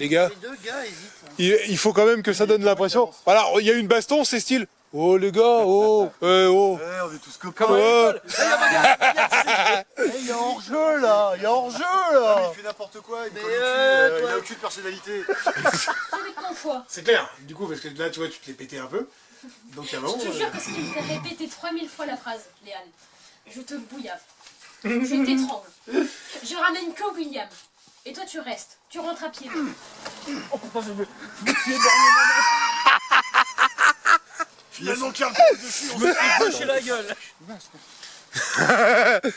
les gars. Les deux gars hésitent. Il faut quand même que ça donne l'impression. Voilà, il y a une baston, c'est style. Oh les gars, oh, oh. Ouais, on est tous copains. Ouais. Il y a hors-jeu là, il y a hors-jeu là. Il fait n'importe quoi, il a aucune personnalité. C'est avec ton choix. C'est clair, du coup, parce que là, tu vois, tu te l'es pété un peu. Donc, il y a vraiment. Je te jure que si tu me fais répéter 3000 fois la phrase, Léane, je te bouillave. Je t'étrangle. Je ramène que William. Et toi, tu restes. Tu rentres à pied. Oh putain, je me suis finalement qu'un peu dessus, on s'est gauché la gueule.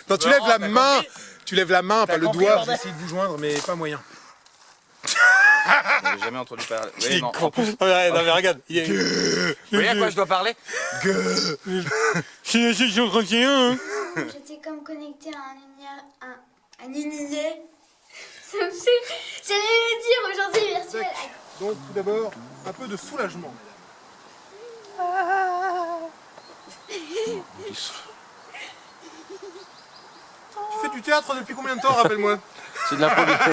Non, tu lèves la main. Tu lèves la main, pas le doigt. J'ai essayé de vous joindre, mais pas moyen. J'avais jamais entendu parler. Oui, non, en plus, Non, mais regarde. vous voyez à quoi je dois parler? J'ai 31, hein. J'étais comme connectée à un univers. Ça me fait... J'allais le dire aujourd'hui, virtuel. Donc, tout d'abord, un peu de soulagement. Tu fais du théâtre depuis combien de temps, rappelle-moi? c'est de l'improvisation.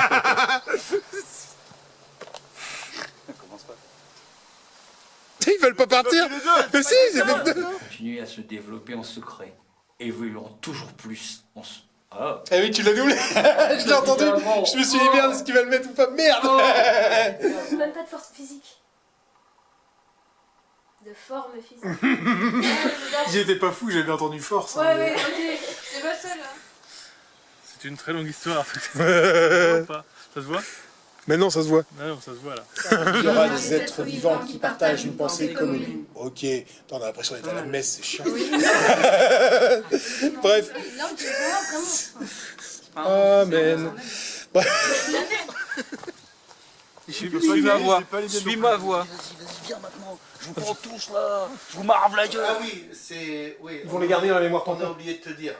Ils veulent pas partir. Mais si, j'ai fait deux. Continuer à se développer en secret, évoluant toujours plus en Ah. Eh oui, tu l'as doublé. Je l'ai entendu. Je me suis dit merde, est-ce qu'il va le mettre ou pas? Merde. Même pas de force physique. De forme physique. J'étais pas fou, j'avais entendu force. Ouais, ouais, ok. C'est pas seul, hein. C'est une très longue histoire. Ça se voit? Maintenant, ça se voit. Non, ça se voit là. Il y aura des êtres vivants qui partagent une pensée commune. Ok, on a l'impression d'être à la messe, c'est chiant. Bref. Là, on peut voir vraiment. Amen. Suis ma voix. Suis ma voix. Vas-y, viens maintenant. Je vous prends tous là. Je vous marve la gueule. Ah oui, c'est... Oui, Ils vont les garder dans la mémoire on a tampon. oublié de te dire.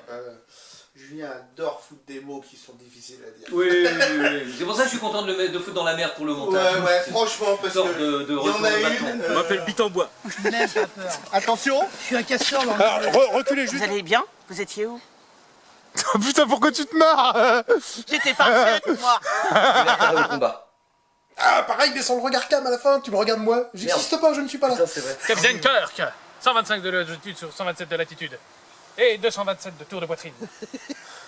Julien adore foutre des mots qui sont difficiles à dire. Oui, oui, oui. C'est pour ça que je suis content de le mettre de foutre dans la merde pour le montage. Ouais, ouais, franchement, parce Sorte que... de il y en retour a de une... bâton. On m'appelle Bite en bois. N'aie pas peur. Attention, je suis un casseur dans le... Alors, reculez juste. Vous allez bien? Vous étiez où? Oh, putain, pourquoi tu te marres? J'étais parfaite, moi! Préparer au combat. Ah, pareil, mais sans le regard cam à la fin, tu me regardes moi. J'existe pas, je ne suis pas là. Ça, c'est vrai. Capitaine Kirk, 125 de longitude sur 127 de latitude. Et 227 de tour de poitrine.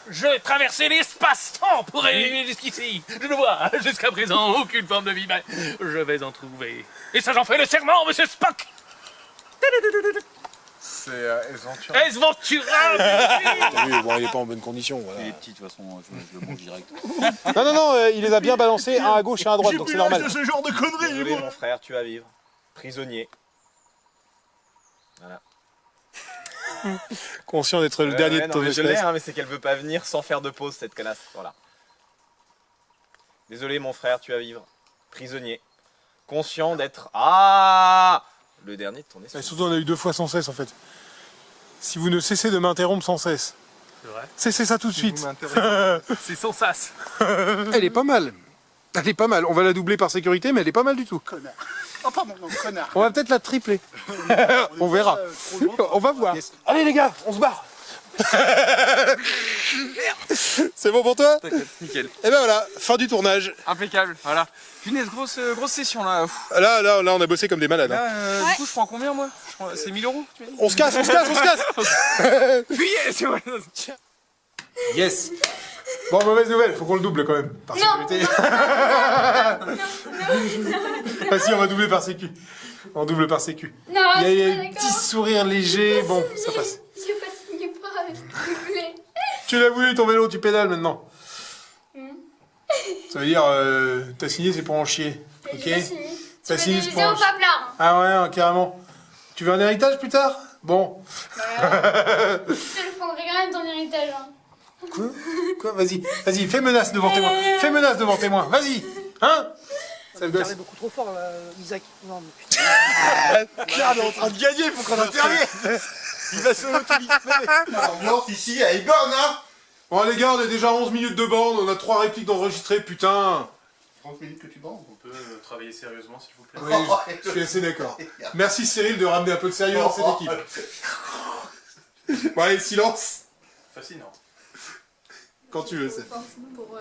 Je vais traverser l'espace-temps pour arriver jusqu'ici. Je ne vois jusqu'à présent aucune forme de vie, mais je vais en trouver. Et ça, j'en fais le serment, monsieur Spock. C'est Esventura. Ace Ventura. Oui, bon, il est pas en bonne condition, voilà. Il est petit, de toute façon, je le mange direct. Non, non, non, il les a bien balancés, un à gauche et un à droite, donc c'est normal. ce genre de conneries, Désolé, mon frère, tu vas vivre. Prisonnier. Voilà. Conscient d'être le dernier de ton Je l'ai, espèce. hein, mais c'est qu'elle veut pas venir sans faire de pause, cette connasse. Voilà. Désolé, mon frère, tu vas vivre. Prisonnier. Conscient d'être... Ah, le dernier de ton Et espèce. surtout, on a eu 2 fois sans cesse en fait. Si vous ne cessez de m'interrompre sans cesse, C'est vrai. cessez ça tout de suite. C'est sans sas. Elle est pas mal. Elle est pas mal. On va la doubler par sécurité, mais elle est pas mal du tout. Connard. Oh, pardon, non, connard. On va peut-être la tripler. On verra. On va voir. Allez les gars, on se barre. C'est bon pour toi? T'inquiète, nickel. Et ben voilà, fin du tournage. Impeccable, voilà. Punaise, grosse session là. Là, on a bossé comme des malades. hein. Là, du coup, je prends combien moi? C'est 1000 €, tu m'as dit? On se casse, on se casse, on se casse. Oui, c'est vrai. Yes. Bon, mauvaise nouvelle, faut qu'on le double quand même. Par sécurité. Ah si, on va doubler par sécu. On double par sécu. Non, Il y a je suis un pas petit d'accord. sourire léger, bon, ça passe. J'ai pas signé pas avec le voulais. Tu l'as voulu ton vélo, tu pédales maintenant. Ça veut dire, t'as signé, c'est pour en chier. Ok? J'ai pas signé. T'as Tu signé, veux c'est des pour en au chier. paplard. Ah ouais, hein, carrément. Tu veux un héritage plus tard? Bon. Je te le prendrai quand même ton héritage. Hein. Quoi? Vas-y, fais menace devant témoin. Fais menace devant témoin, vas-y. Hein? Sale gosse. J'arrive beaucoup trop fort là, Isaac. Non, mais putain. Regarde, on est en train de gagner, faut qu'on intervienne. Il va se l'auto-lister. L'ambiance ici, elle est bonne, hein. Bon les gars, on est déjà à 11 minutes de bande, on a 3 répliques d'enregistrer, putain. 30 minutes que tu bandes. On peut travailler sérieusement, s'il vous plaît. Oui, je suis assez d'accord. Merci Cyril de ramener un peu de sérieux dans cette équipe. Bon allez, silence. Fascinant. Quand tu veux, c'est. Pour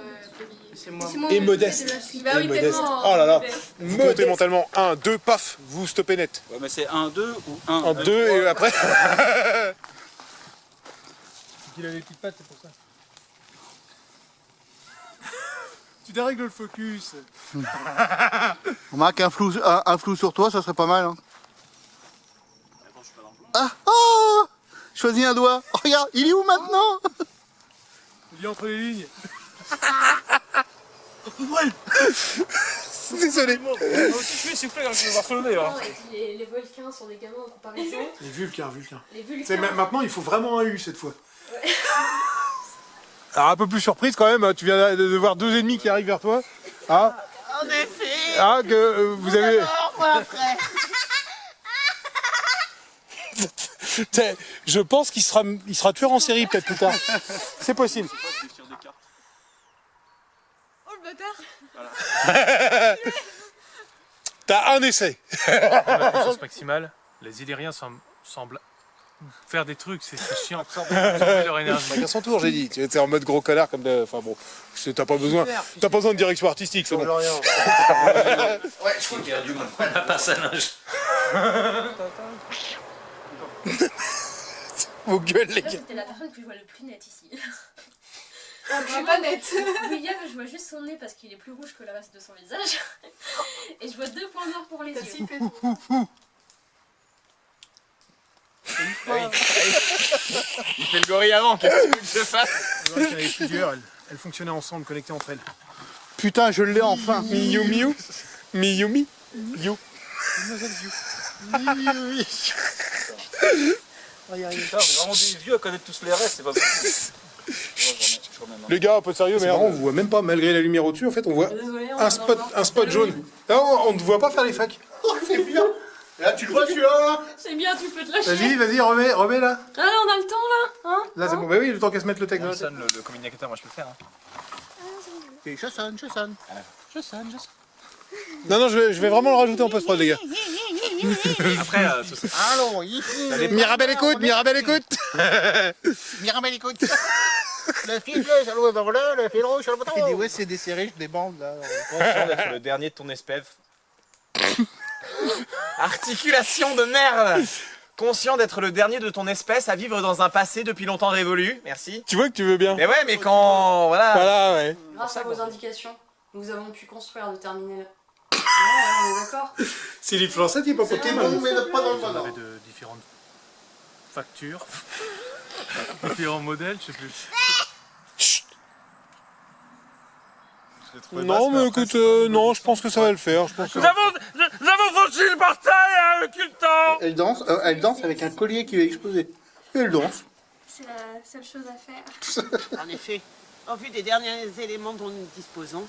C'est moi. Et modeste. Bah oui, Et modeste. tellement. Oh là là. Vous comptez mentalement. 1, 2, paf, vous stoppez net. Ouais, mais c'est 1, 2 ou 1 En 2 et après. Il a des petites pattes, c'est pour ça. Tu dérègles le focus. Remarque, un flou sur toi, ça serait pas mal. Hein. Ah, oh, choisis un doigt. Oh, regarde, il est où maintenant? Il est entre les lignes. Désolé. Moi aussi, je suis soufflé quand je vais voir sur le nez. Non, et puis les Vulcains sont des gamins en comparaison. Les Vulcains. Les C'est Vulcains. maintenant, il faut vraiment un U cette fois. Alors un peu plus surprise quand même, tu viens de voir 2 ennemis qui arrivent vers toi. Ah, En effet. ah que vous avez... Alors, moi, après. Je pense qu'il sera tueur en série peut-être plus tard. C'est possible. Oh le bâtard. T'as un essai. La puissance maximale, les Illyriens semblent faire des trucs, c'est chiant. Absorber leur énergie. À son tour, j'ai dit. Tu es en mode gros connard comme de... Enfin bon, t'as pas besoin de direction artistique, c'est bon. Ouais, Je crois qu'il y a du monde. La passe à linge. Vos gueules les Là, gars. c'était la personne que je vois le plus net ici. Je suis pas nette. William, je vois juste son nez parce qu'il est plus rouge que le reste de son visage. Et je vois 2 points noirs pour les yeux. Il fait le gorille avant, qu'est-ce que tu veux que je fasse? Il y en avait plusieurs, elles fonctionnaient ensemble, connectées entre elles. putain, je l'ai enfin. Miu Miu. Miyumi. You. On va y arriver. Putain, on est vraiment des vieux à connaître tous les restes, c'est pas possible. Les gars, un peu de sérieux, mais on voit même pas, malgré la lumière au-dessus, en fait, on voit Désolé, un spot jaune. Non, on ne voit pas faire les facs. Oh, c'est bien. Là, tu le vois celui-là? C'est bien, tu peux te lâcher. Vas-y, remets là. Ah là, on a le temps là, hein? Là, c'est bon. Bah oui, le temps qu'à se mettre le texte. Nelson, le communicateur, moi je peux le faire. Hein. Ok, je sonne. Non, je vais vraiment le rajouter en post-prod, les gars. Après, ce sera... Allons, Mirabelle écoute. Mirabelle écoute. Le fil bleu sur le bleu, le fil rouge sur le bouton. Il dit ouais, c'est desserré, je débande là. conscient d'être le dernier de ton espèce. Articulation de merde. Conscient d'être le dernier de ton espèce à vivre dans un passé depuis longtemps révolu. Merci. Tu vois que tu veux bien. Mais ouais, mais quand... Voilà. Voilà, ouais. Grâce à vos indications, nous avons pu construire le terminal. Ouais, on est d'accord. C'est les Français, t'es pas poté, Non, mais pas dans le Vous bonheur. avez de différentes factures, différents modèles, je sais plus. Non, mais écoute, non, je pense que ça va le faire. Je pense que... Nous avons franchi le portail à occultant. Elle danse avec un collier qui va exploser. Et elle danse. C'est la seule chose à faire. En effet, en vue des derniers éléments dont nous disposons,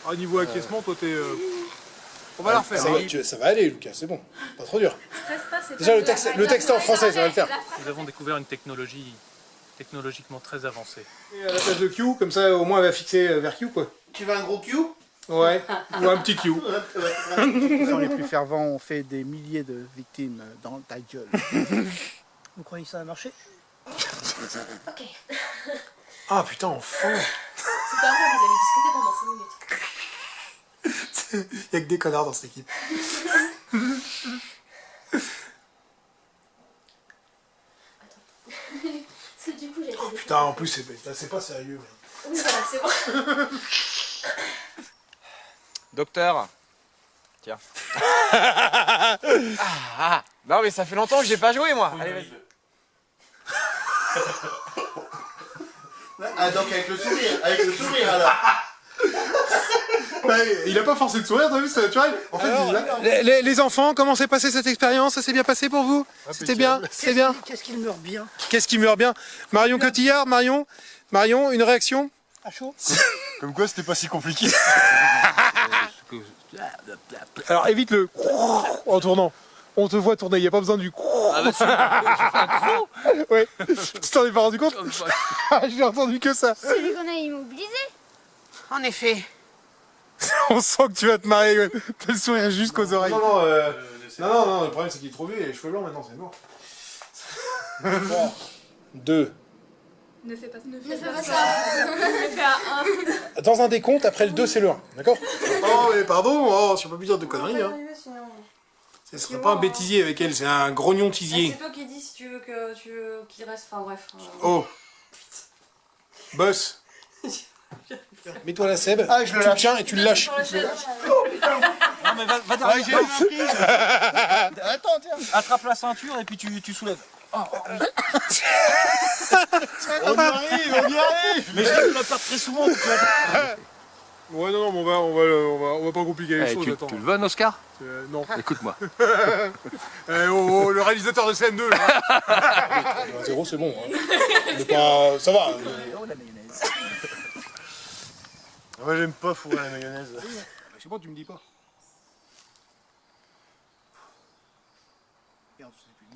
Ah, niveau acquiescement, toi, t'es... On va leur faire. Ça va aller, Lucas, c'est bon. Pas trop dur. Stresse pas, c'est Déjà, pas le texte est en français, ça va le faire. Nous avons découvert une technologie technologiquement très avancée. Et à la place de Q, comme ça, au moins, elle va fixer vers Q, quoi. Tu veux un gros Q? Ouais, ou un petit Q. Sont les plus fervents, on fait des milliers de victimes dans ta gueule. Vous croyez que ça va marcher? Ok. Ah, putain, enfin. C'est pas vrai, vous avez discuté pendant 5 minutes. Il y a que des connards dans cette équipe. Parce que du coup, j'ai été Putain, en plus, c'est pas sérieux. Mais... Oui, voilà, c'est bon. Docteur. Tiens. Ah. Non, mais ça fait longtemps que j'ai pas joué, moi. Allez, vas-y. Ah, donc avec le sourire alors. Ouais, il a pas forcé de sourire, t'as vu, c'est naturel. En fait, Alors, les enfants, comment s'est passée cette expérience? Ça s'est bien passé pour vous? C'était bien? C'était bien? Qu'est-ce qu'il meurt bien? Qu'est-ce qui meurt bien? Marion Cotillard, Marion, une réaction? À chaud? Comme quoi, c'était pas si compliqué. Alors, évite le en tournant. On te voit tourner, il n'y a pas besoin du Ah bah si, ouais. Tu t'en es pas rendu compte? Je l'ai entendu que ça. Celui qu'on a immobilisé. en effet, On sent que tu vas te marrer. T'as le sourire jusqu'aux oreilles. Non, le problème c'est qu'il est trop vieux, il a les cheveux blancs maintenant, c'est mort. 2. Ne fais pas ça. Je fais à 1. Dans un décompte, après le 2, c'est le 1. D'accord? Oh, mais pardon, oh, je peux pas plus dire de conneries. Hein. Ce serait pas un bêtisier avec elle, c'est un grognon tisier. C'est toi qui dis si tu veux qu'il reste. Enfin bref. Oh. Boss. Mets-toi la Seb, Ah, je le tu le lâche. tiens et tu le lâches. Non mais va derrière. Attends, tiens. Attrape la ceinture et puis tu soulèves. On y arrive. Mais je vais la faire très souvent. Tu vois. Ouais, non, mais on va pas compliquer les choses. Attends. Tu le veux, Oscar? Non. Écoute-moi. Le réalisateur de scène 2, là. 0, c'est bon. Hein. Mais pas... Ça va. Moi j'aime pas fourrer la mayonnaise. Je sais pas, tu me dis pas.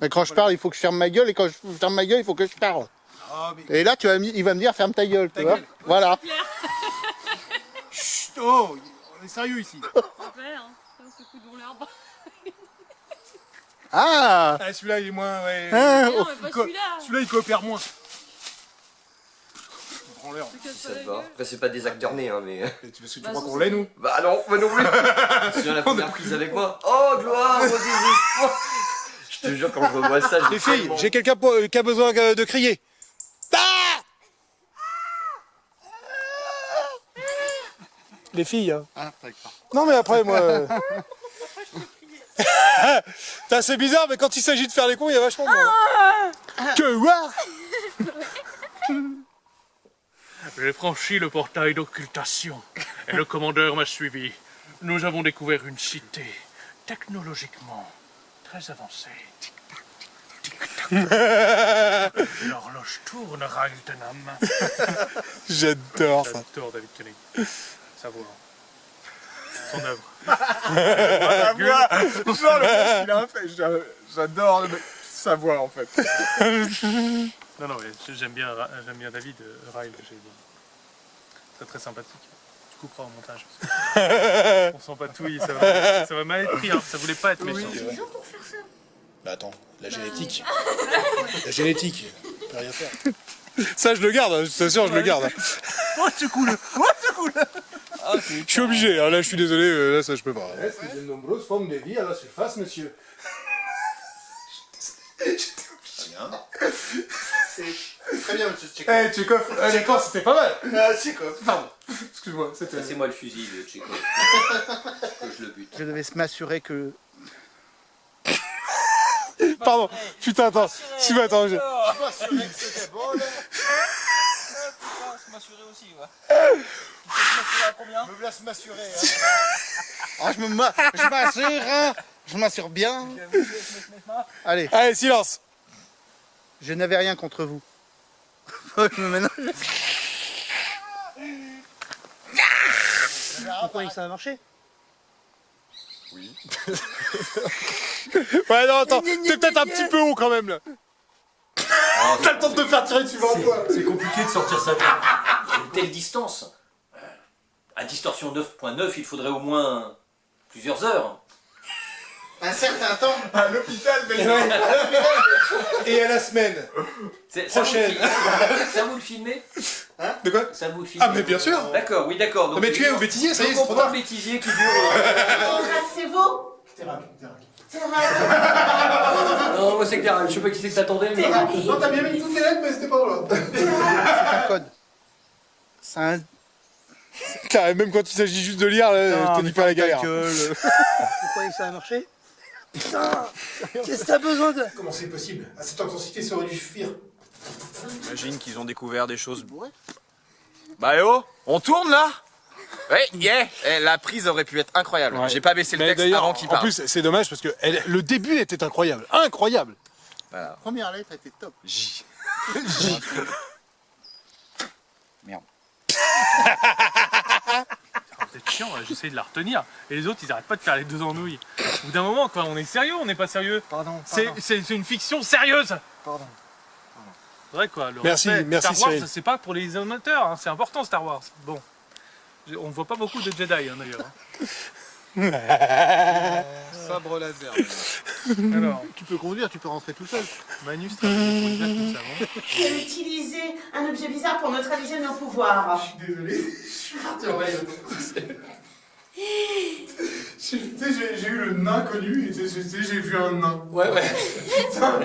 Mais quand je parle, il faut que je ferme ma gueule, et quand je ferme ma gueule, il faut que je parle. Ah, mais... Et là, il va me dire ferme ta gueule, tu vois. gueule. Voilà. Chut, oh, on est sérieux ici. Ce coup dans l'arbre. Ah, Ah, celui-là, il est moins... Ouais, hein, Non, mais pas celui-là. celui-là, il coopère moins. Prends l'air. Ça te va. Après, c'est pas des acteurs nés, hein, mais. Parce que tu crois qu'on l'est, nous? Bah non, moi non plus. C'est la première prise avec moi. Oh, gloire, au désespoir. Je te jure, quand je revois ça, Les filles, j'ai quelqu'un qui a besoin de crier. Ah, les filles, hein. Ah, d'accord. Non, mais après, moi... Putain, c'est bizarre, mais quand il s'agit de faire les cons, il y a vachement de monde. Que quoi? J'ai franchi le portail d'occultation et le commandeur m'a suivi. Nous avons découvert une cité technologiquement très avancée. Tic-tac. L'horloge tourne, Railtenham. J'adore ça. J'adore David Koenig. Sa voix. Son œuvre. La voix. Genre, le mec, il a un fait. J'adore le mec. Sa voix, en fait. Non, mais j'aime bien David Ryle. Très très sympathique. Tu couperas au montage. On sent pas tout, ça va mal être pris, hein. Ça voulait pas être méchant. Oui, Pour faire ça. Bah attends, la génétique. La génétique, on peut rien faire. Ça, je le garde, je t'assure, je le garde. Oh, c'est cool. Oh, c'est cool. Je suis obligé, hein, là, je suis désolé, là, ça, je peux pas. C'est de nombreuses formes de vie à la surface, monsieur. Très bien, monsieur Tchekhov. Eh, Tchekhov, c'était pas mal. Ah, Tchekhov. Pardon, excuse-moi, c'était... C'est moi le fusil de Tchekhov. Que je le bute. Je devais m'assurer que... Pardon, putain, attends, si, attends, Je suis pas assuré que c'était bon, là. m'assurer aussi, ouais. m'assurer à combien? Me laisse m'assurer, hein. Ah, je m'assure, hein. Je m'assure bien. Allez. Allez, silence. Je n'avais rien contre vous. Je me ménage. Vous croyez que ça va marcher? Oui. Ouais, non, attends, t'es peut-être un petit peu haut quand même là. T'as le temps de te faire tirer dessus l'emploi. C'est compliqué de sortir ça bien. À une telle distance. À distorsion 9.9, il faudrait au moins plusieurs heures. Un certain temps. À l'hôpital, et à la semaine. Prochaine. Ça vous le filmez? Hein? De quoi? Ça vous le filmez? Ah, mais bien sûr. D'accord, oui, d'accord. Non, mais tu es au bêtisier, ça y est, c'est on trop prend tard. le bêtisier qui dure. C'est vous? Non, moi c'est clair, je sais pas qui c'est que t'attendais. Mais... Non, t'as bien mis toutes les lettres, mais c'était pas là. C'est un code. C'est un... Car même quand il s'agit juste de lire, là, je te dis pas la galère. Vous croyez que ça va marcher? Putain, qu'est-ce que t'as besoin de... Comment c'est possible? À cette intensité, ça aurait dû suffire. J'imagine qu'ils ont découvert des choses. Bah oh, on tourne là? Ouais, yeah. La prise aurait pu être incroyable. Ouais. J'ai pas baissé le Mais texte d'ailleurs, avant qu'il en parle. plus, c'est dommage parce que le début était incroyable. Incroyable. Voilà. Première lettre était top. J. Merde. C'est chiant, j'essaie de la retenir. Et les autres, ils arrêtent pas de faire les deux andouilles. Au bout d'un moment, quoi, on est sérieux, on n'est pas sérieux. Pardon. C'est une fiction sérieuse. Pardon. C'est vrai quoi. Le Merci, respect. merci, Star Wars, Cyril. c'est pas pour les amateurs, hein, c'est important Star Wars. Bon. On voit pas beaucoup de Jedi hein, d'ailleurs. Sabre laser. Alors, Tu peux conduire, tu peux rentrer tout seul. Manu, c'est un savon. Et utiliser un objet bizarre pour neutraliser nos pouvoirs. Désolé, je suis parti en bail. J'ai eu le nain connu et j'ai vu un nain. Ouais, ouais. Putain,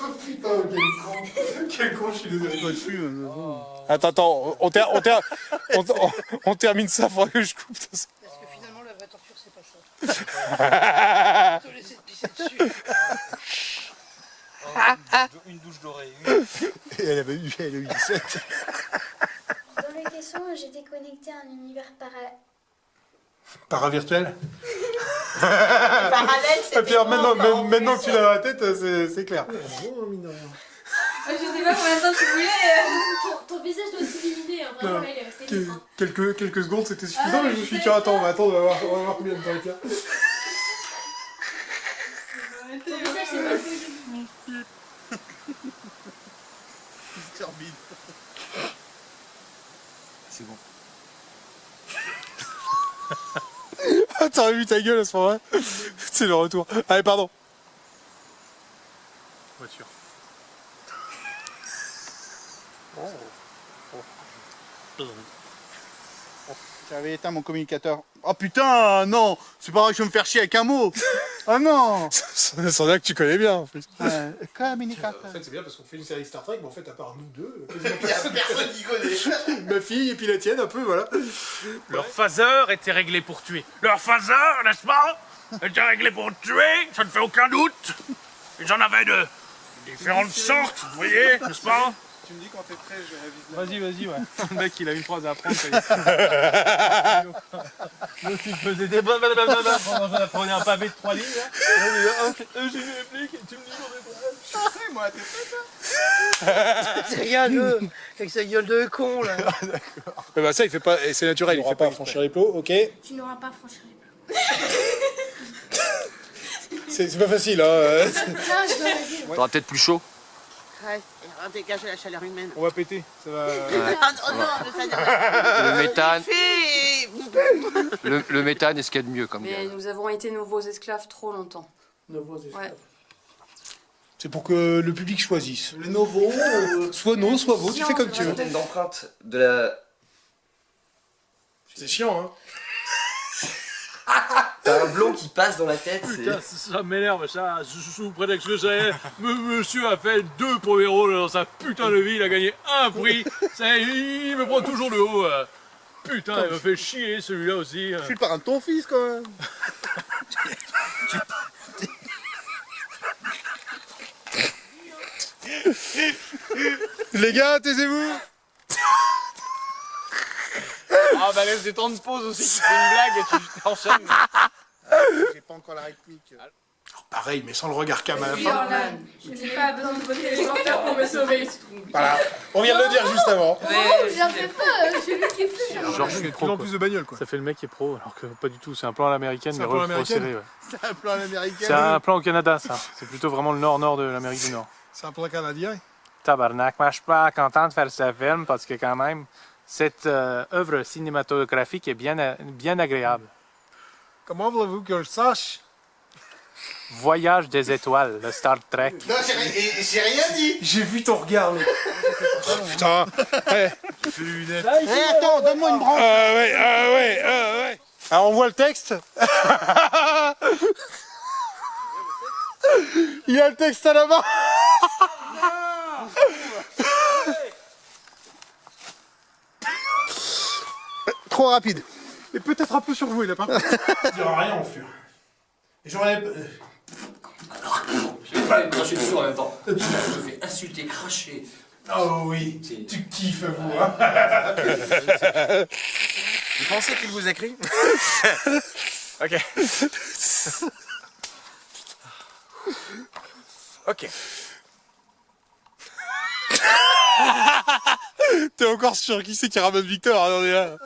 oh putain, quel con, je suis désolé. Attends, on termine ça, faudra que je coupe ça. Parce que finalement, la vraie torture, c'est pas ça. Te laisser te pisser dessus. Une douche dorée. Et elle a eu 17. Dans le caisson, j'étais connectée à un univers Paravirtuel. Parallèle, Et c'était puis alors, pas encore maintenant que tu l'as dans la tête, c'est clair. Je sais pas combien de temps tu voulais. Ton visage doit s'illuminer, hein, vraiment, là, il est resté libre, hein. Quelques secondes, c'était suffisant, mais je me suis dit, tiens, attends, on va voir combien de temps il tient. Ton visage, c'est pas joli. C'est bon. Ah, t'aurais vu ta gueule à ce moment-là. C'est le retour. Allez, pardon. Voiture. J'avais éteint mon communicateur. Oh putain, non. C'est pas vrai que je vais me faire chier avec un mot. Ah non. C'est là que tu connais bien en plus. Communicateur. En fait, c'est bien parce qu'on fait une série Star Trek, mais en fait, à part nous deux, Personne qui connaît. ma fille et puis la tienne, un peu, voilà. Leur phaser était réglé pour tuer. Leur phaser, n'est-ce pas, était réglé pour tuer, ça ne fait aucun doute. Ils en avaient de différentes sortes, vous voyez, n'est-ce pas? Tu me dis quand t'es prêt, je révise. Vas-y, ouais. Le mec, il a une phrase à apprendre. L'autre, il faisait des blablabla pendant que j'apprenais un pavé de 3 lignes. J'ai une réplique et tu me dis qu'on est prêt. Je sais, moi, t'es prêt, C'est rien de. Avec sa gueule de con, là. Mais bah, ça, il fait pas, et c'est naturel, il fait pas franchir les plots, ok. Tu n'auras pas franchi les plots. C'est pas facile, hein. Non, je dois le dire. T'auras peut-être plus chaud. Ouais, et dégager la chaleur humaine. On va péter, ça va. Ah non, non, ça Le méthane, fait. le méthane est ce qu'il y a de mieux comme Mais gaz. nous avons été nos esclaves esclaves trop longtemps. Ouais. C'est pour que le public choisisse. Les novos. Soit non, soit vous, tu fais comme tu veux. Centaine d'empreintes de la. C'est chiant, hein. T'as un blond qui passe dans la tête. Putain, ça m'énerve, ça. Sous prétexte que ça y est, monsieur a fait 2 premiers rôles dans sa putain de vie, il a gagné un prix. Ça y est, il me prend toujours de haut. Putain, il me fait chier celui-là aussi. Je suis le parrain de ton fils quand même. Les gars, taisez-vous. Ah bah laisse des temps de pause aussi, tu fais une blague et tu t'enchaînes. J'ai pas encore la réplique. Pareil, mais sans le regard cam à la Oui, fin. Orlan, je n'ai pas besoin de votre hélicoptère pour me sauver. Voilà, on vient de le dire juste avant. J'en fais pas, c'est lui qui fait. Genre, je suis De plus en plus de bagnoles, quoi. Ça fait le mec qui est pro, alors que pas du tout. C'est un plan à l'américaine, C'est mais un plan à resserré. l'américaine Ouais. C'est un plan américain. C'est un plan au Canada, ça. C'est plutôt vraiment le nord-nord de l'Amérique du Nord. C'est un plan canadien. Tabarnak, moi je suis pas content de faire ce film parce que quand même, cette œuvre cinématographique est bien agréable. Comment voulez-vous que je sache? Voyage des étoiles, de Star Trek. Non, j'ai rien dit. J'ai vu ton regard, mec. Putain. Ouais. Il fait les lunettes. Eh, attends, donne-moi une branche. Ouais. Alors on voit le texte. Il y a le texte à la main. Trop rapide. Et peut-être un peu surjoué là, par contre. Il n'y aura rien en fur. Et j'aurais. Je vais cracher dessus en même temps. Je me fais insulter, cracher. Oh oui, tu kiffes vous, hein. Vous pensez qu'il vous écrit? Ok. Ok. T'es encore sûr qui c'est qui ramène Victor, hein, on est là.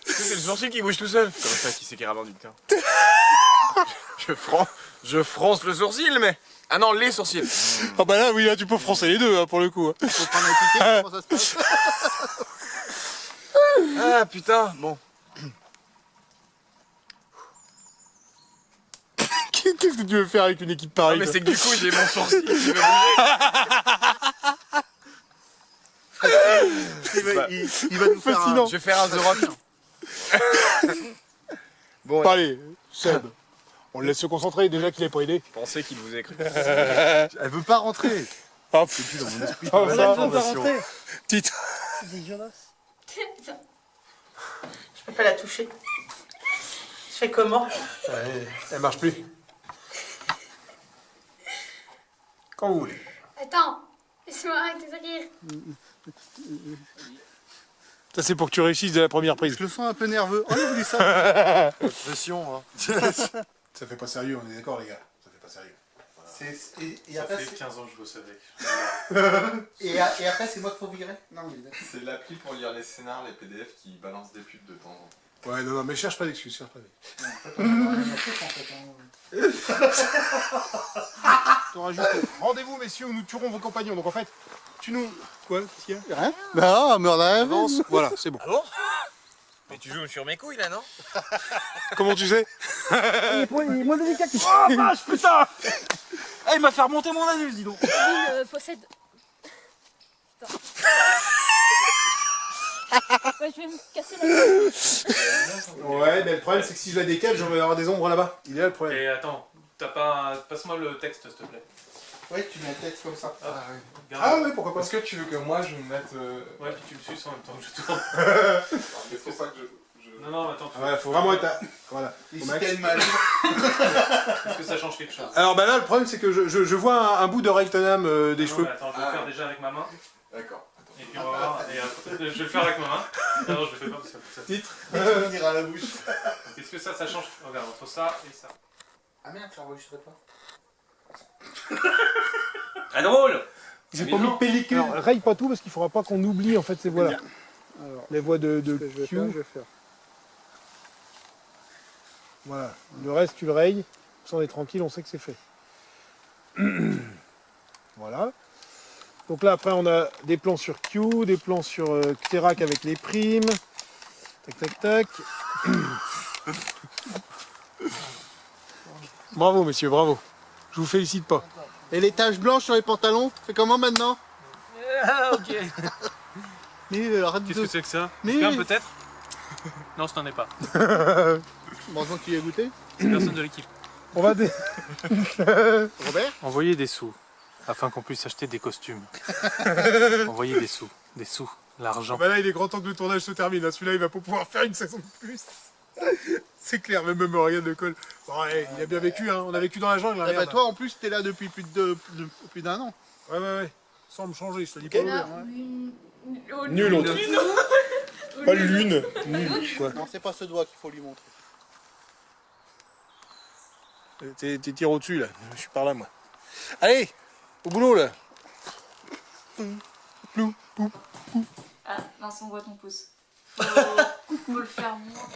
C'est le sourcil qui bouge tout seul. Comme ça, qui c'est qui ramène Victor? Je fronce le sourcil, mais... Ah non, les sourcils. Ah bah là, oui, là tu peux froncer les deux, hein, pour le coup. Hein. Faut prendre un ticket, comment ça se passe? Ah putain, bon. Qu'est-ce que tu veux faire avec une équipe pareille? Non, mais c'est que du coup, j'ai mon sourcil qui veut bouger. Il va nous faire Fascinant. Je vais faire un The Rock. Bon, allez, Seb, on le laisse se concentrer, déjà qu'il est pas aidé. Je pensais qu'il vous avait cru. Elle veut pas rentrer. Hop. C'est plus dans mon esprit. Ah, de ça, formation. Petite. C'est dégueulasse. Je peux pas la toucher. Je fais comment? Elle marche plus. Quand vous voulez. Attends, laisse-moi arrêter de rire. Ça, c'est pour que tu réussisses dès la première prise. Je le sens un peu nerveux. Oh, il dit ça. Pression, hein. Ça fait pas sérieux, on est d'accord, les gars. Ça fait pas sérieux. Et après, 15 ans que je bosse avec. et après, c'est moi qu'il faut virer? Non, mais C'est l'appli pour lire les scénars, les PDF qui balancent des pubs de temps en temps. Ouais, non, mais cherche pas d'excuses, cherche pas d'excuses. Rendez-vous, messieurs, où nous tuerons vos compagnons. Donc en fait, tu nous... Quoi? Qu'est-ce qu'il y a? Rien? Non, mais on a Avance. Voilà, c'est bon. Ah bon? Mais tu joues sur mes couilles là, non? Comment tu sais? Il m'a donné quelque chose. Oh vache, putain! Ah, il m'a fait remonter mon anus, dis donc. Il possède... Attends. Ouais, je vais me casser la gueule. Ouais, mais le problème, c'est que si je la décale, je vais avoir des ombres là-bas. Il est là le problème. Et attends, t'as pas... Passe-moi le texte, s'il te plaît. Ouais, tu mets un texte comme ça. Ah oui, pourquoi pas? Est-ce que tu veux que moi je me mette. Ouais, puis tu le suces en même temps que je tourne. C'est pour ça que je. Non, attends. Ah ouais, faut vraiment être à... Voilà. Ici, Au max. t'as une malle. Est-ce que ça change quelque chose? Alors bah là, le problème, c'est que je vois un bout de Reichtonam des Non, cheveux. mais attends, je vais le faire déjà avec ma main. D'accord. Et puis on va voir. Et après, je vais le faire avec ma main. Non, je le fais pas parce que ça... Titre. Tu vas venir à la bouche. Est-ce que ça change? Regarde, entre ça et ça. Ah merde, ça enregistrait pas. Ah drôle! J'ai pas mis de pellicule. Alors, raye pas tout parce qu'il faudra pas qu'on oublie en fait ces voix-là. Alors, les voix de je vais faire. Voilà. Le reste, tu le rayes. On est tranquille, on sait que c'est fait. Voilà. Donc là, après, on a des plans sur Q, des plans sur Xerac avec les primes. Tac, tac, tac. Bravo, messieurs, bravo. Je vous félicite pas. Et les taches blanches sur les pantalons, c'est comment maintenant? Ah, ok. Mais arrête Qu'est-ce que c'est que ça? Mais... Quelqu'un peut-être? Non, ce n'en est pas. Heureusement que tu y as goûté. C'est personne de l'équipe. On va Robert? Envoyez des sous, afin qu'on puisse acheter des costumes. Envoyez des sous, l'argent. Bah là, il est grand temps que le tournage se termine. Celui-là, il va pas pouvoir faire une saison de plus. C'est clair, même Morgan de Cole. Bon, ouais, il a bien vécu, hein. On a vécu dans la jungle. Hein, Eh bah merde. toi en plus t'es là depuis plus d'un an. Ouais. Sans me changer, je te dis pas. Nul l'autre. Pas l'une. Nul, quoi. Non, c'est pas ce doigt qu'il faut lui montrer. T'es tiré au-dessus, là. Je suis par là, moi. Allez, au boulot, là. Ah, mince, on voit ton pouce. Faut le faire moins.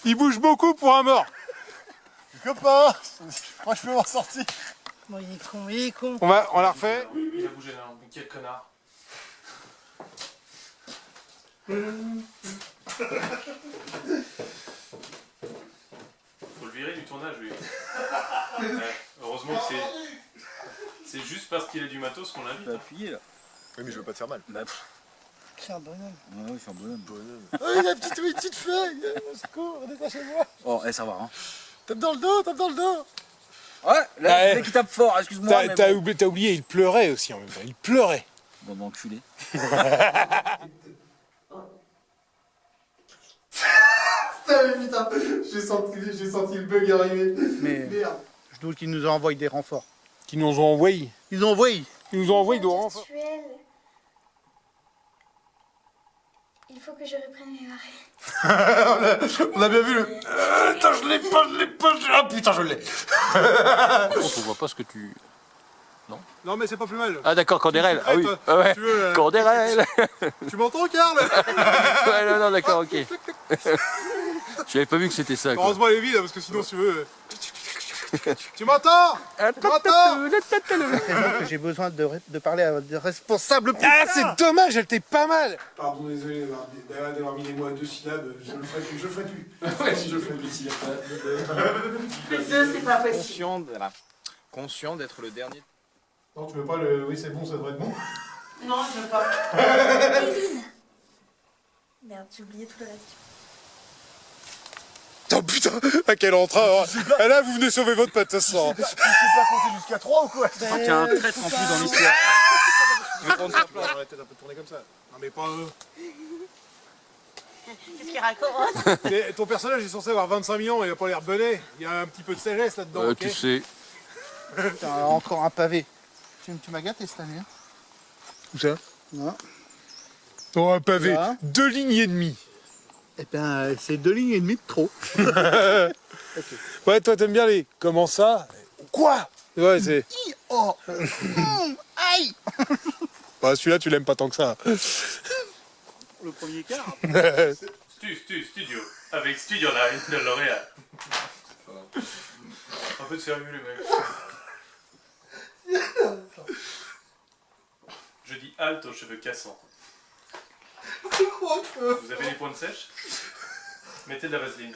Il bouge beaucoup pour un mort. Copain, je crois que je peux m'en sortir. Bon, il est con. On la refait. Il a bougé là, mais quel connard. Faut le virer du tournage, lui. Ouais, heureusement que c'est juste parce qu'il a du matos qu'on l'invite. Appuyé là. Oui, mais je veux pas te faire mal. C'est un bonhomme. Ouais, oui, c'est un bonhomme. Oh, il a une petite feuille. Au secours, détachez-moi. Oh, ça va, hein. Tape dans le dos. Ouais, là, Ouais. le mec qui tape fort, excuse-moi. mais T'as bon. oublié, il pleurait aussi en même temps. Il pleurait. Bon, bah, enculé. Putain, j'ai senti le bug arriver. Mais Merde. je doute qu'ils nous ont envoyé des renforts. Qui nous ont envoyé. Ils ont envoyé. Ils nous ont envoyé de renforts. Virtuel. Il faut que je reprenne mes marées. On a bien vu le... Attends, je l'ai pas. Ah putain, je l'ai. On voit pas ce que tu... Non, mais c'est pas plus mal. Ah d'accord, Candérel. Ah oui, Prête, ah ouais. tu veux, Candérel. Tu m'entends, Karl? Ouais, non, d'accord, ok. J'avais pas vu que c'était ça, quoi. Heureusement, elle est vide, parce que sinon, si tu veux... Tu m'entends? Tu m'entends? J'ai besoin de parler à des responsables. Ah, c'est dommage, elle était pas mal. Pardon, désolé d'avoir mis les mots à 2 syllabes, je le ferai plus, je le ferai plus. Ouais, si je le ferai plus, s'il y a pas. Plus 2, c'est pas possible. Conscient d'être le dernier. Non, tu veux pas le... Oui, c'est bon, ça devrait être bon. Non, je veux pas. Merde, j'ai oublié tout le reste. Oh putain, à quel entrain. Et là, vous venez sauver votre pote, ça se sent. Tu sais pas compter jusqu'à 3 ou quoi? Je crois qu'il y a un traître en plus dans l'histoire. On va peut-être un peu tourner comme ça. Non, mais pas eux. Qu'est-ce qu'il raconte? Ton personnage est censé avoir 25 millions, il a pas l'air bené. Il y a un petit peu de sagesse là-dedans. Ok. Tu sais. Putain, encore un pavé. Tu m'as gâté cette année. Hein. Où ça? Non. Oh, un pavé. Là. 2 lignes et demie. Eh ben, c'est 2 lignes et demie de trop. Ouais, toi, t'aimes bien les... Comment ça? Quoi? Ouais, c'est... Oh. Aïe. Bah, celui-là, tu l'aimes pas tant que ça. Le premier quart. Studio, avec Studio Line de L'Oréal. Un peu de sérieux les mecs. Je dis halte aux cheveux cassants. Vous avez des points de sèche? Mettez de la vaseline.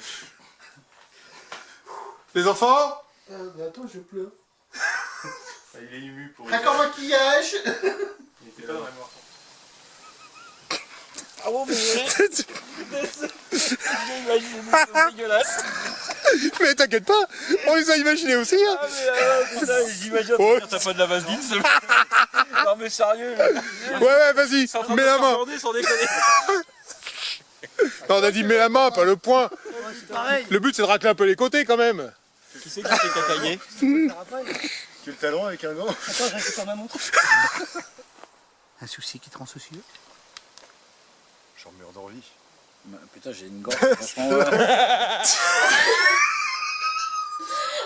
Les enfants? Mais attends, je pleure. Il est ému pour... D'accord, maquillage. Il était pas dans la mémoire. Ah bon, mais... J'ai imaginé des dégueulasse. Mais t'inquiète pas, on les a imaginés aussi. Hein. Ah mais putain, j'imagine que t'as pas de la vaseline. Non mais sérieux. Ouais, vas-y, mets la main. Sans déconner. Non, on a dit mets la main, pas le poing. C'est pareil. Le but c'est de racler un peu les côtés quand même. Tu sais qui c'est t'a taillé? Tu le talon avec un gant. Attends, je récupère ma montre. Un souci qui te rend soucieux? J'en meurs d'envie. Putain, j'ai une gorge, franchement.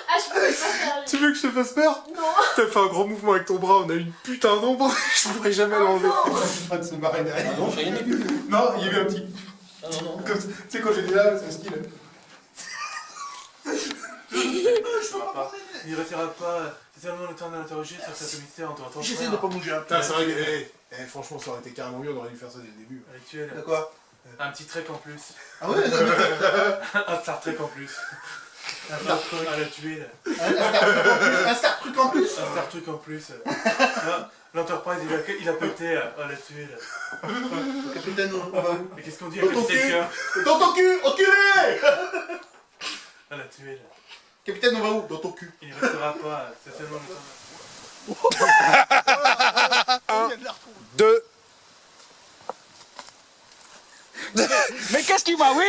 Ah, je peux pas faire. Tu veux que je te fasse peur? Non. T'as fait un gros mouvement avec ton bras, on a une putain d'ombre, je pourrais jamais l'enlever. Je vais de se marrer derrière. Ah non, j'ai rien vu. Non, il y a eu un petit... Ah non, non. Comme ça. Tu sais quand j'ai dit là, c'est un style. Il restera pas... C'est tellement le temps d'interroger sur cette mystère en t'entendant. J'essaie de pas bouger un peu. Putain, c'est vrai que... franchement, ça aurait été carrément mieux, on aurait dû faire ça dès le début. Rituel. De quoi? Un petit trek en plus. Ah ouais? Un Star Trek en plus. Un Star Trek. À la tuile. Un Star Truc en plus? Un Star Trek en plus. L'Enterprise, il a pété à la tuile. Capitaine, on va... Mais qu'est-ce qu'on dit à Dans ton Capitaine cul! K? Dans ton cul, enculé! À la tuile. Capitaine, on va où? Dans ton cul. Il ne restera pas, c'est tellement le temps. 1, 2... Mais qu'est-ce qu'il m'a oui?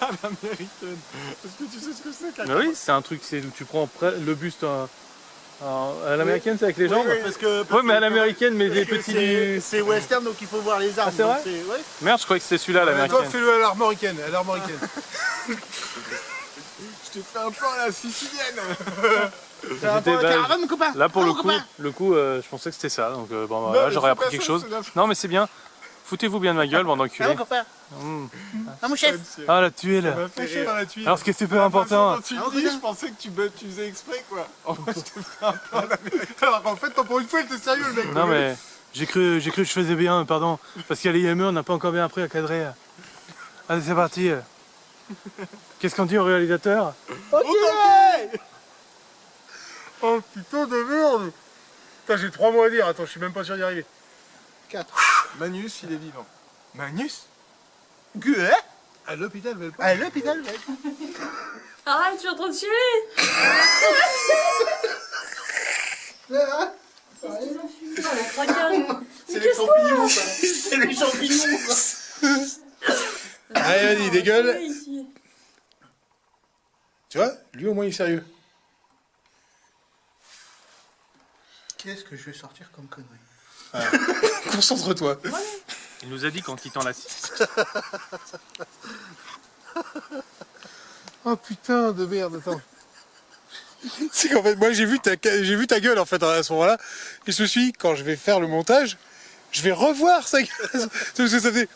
À l'américaine. Est-ce que tu sais ce que c'est qu'un... Oui, c'est un truc, c'est où tu prends le buste à l'américaine, c'est avec les jambes. Parce que, Ouais, mais à l'américaine, mais les petits... c'est western, donc il faut voir les armes. Ah, c'est vrai? donc ouais. Merde, je croyais que c'était celui-là, Toi, l'américaine. fais-le à l'armoricaine, à l'armoricaine. Je te fais un plan à la sicilienne. Caravane, mon copain. Là, pour Ah, le mon coup, copain. je pensais que c'était ça, donc bon, bah, là, j'aurais appris quelque chose. Non, mais c'est bien. Foutez-vous bien de ma gueule, bande Ah, d'enculés. mon copain. Ah, mon chef. Ah, la tuile. Alors, ce qui est super important... Tu le dis, je pensais que tu faisais exprès, quoi. En fait, je te fais un plan alors qu'en fait, pour une fois, il était sérieux, le mec. Non, mais j'ai cru que je faisais bien, pardon. Parce qu'à l'IME, on n'a pas encore bien appris à cadrer. Allez, c'est parti. Qu'est-ce qu'on dit au réalisateur? Ok. Oh putain de merde. Putain, j'ai 3 mots à dire, attends, je suis même pas sûr d'y arriver. 4. Manus, il est vivant. Manus? Gueux. À l'hôpital Velpa. À l'hôpital. Arrête, je suis en train de tuer. C'est les champignons, ça. C'est les champignons, ça. Allez, vas-y, dégueule. Tu vois, lui au moins il est sérieux. Qu'est-ce que je vais sortir comme connerie? Concentre-toi. Il nous a dit qu'en quittant la... Oh putain de merde, attends. C'est qu'en fait, moi j'ai vu ta gueule en fait à ce moment-là. Et je me suis dit, quand je vais faire le montage, je vais revoir sa gueule. Parce que ça fait...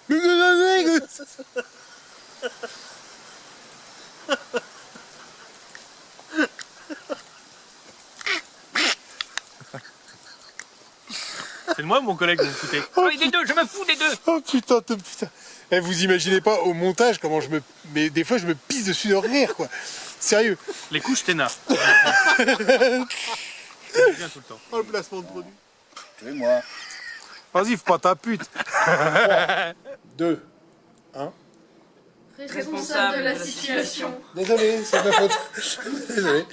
C'est de moi ou mon collègue vous me foutez? Oh, des deux, je me fous des deux. Oh putain, putain. Eh, vous imaginez pas au montage comment je me... Mais des fois je me pisse dessus de rire quoi. Sérieux. Les couches Téna. Bien tout le temps. Oh le placement de produit. C'est moi. Vas-y, faut pas ta pute. 2, 1. Responsable de la situation. Désolé, c'est ma faute. Désolé.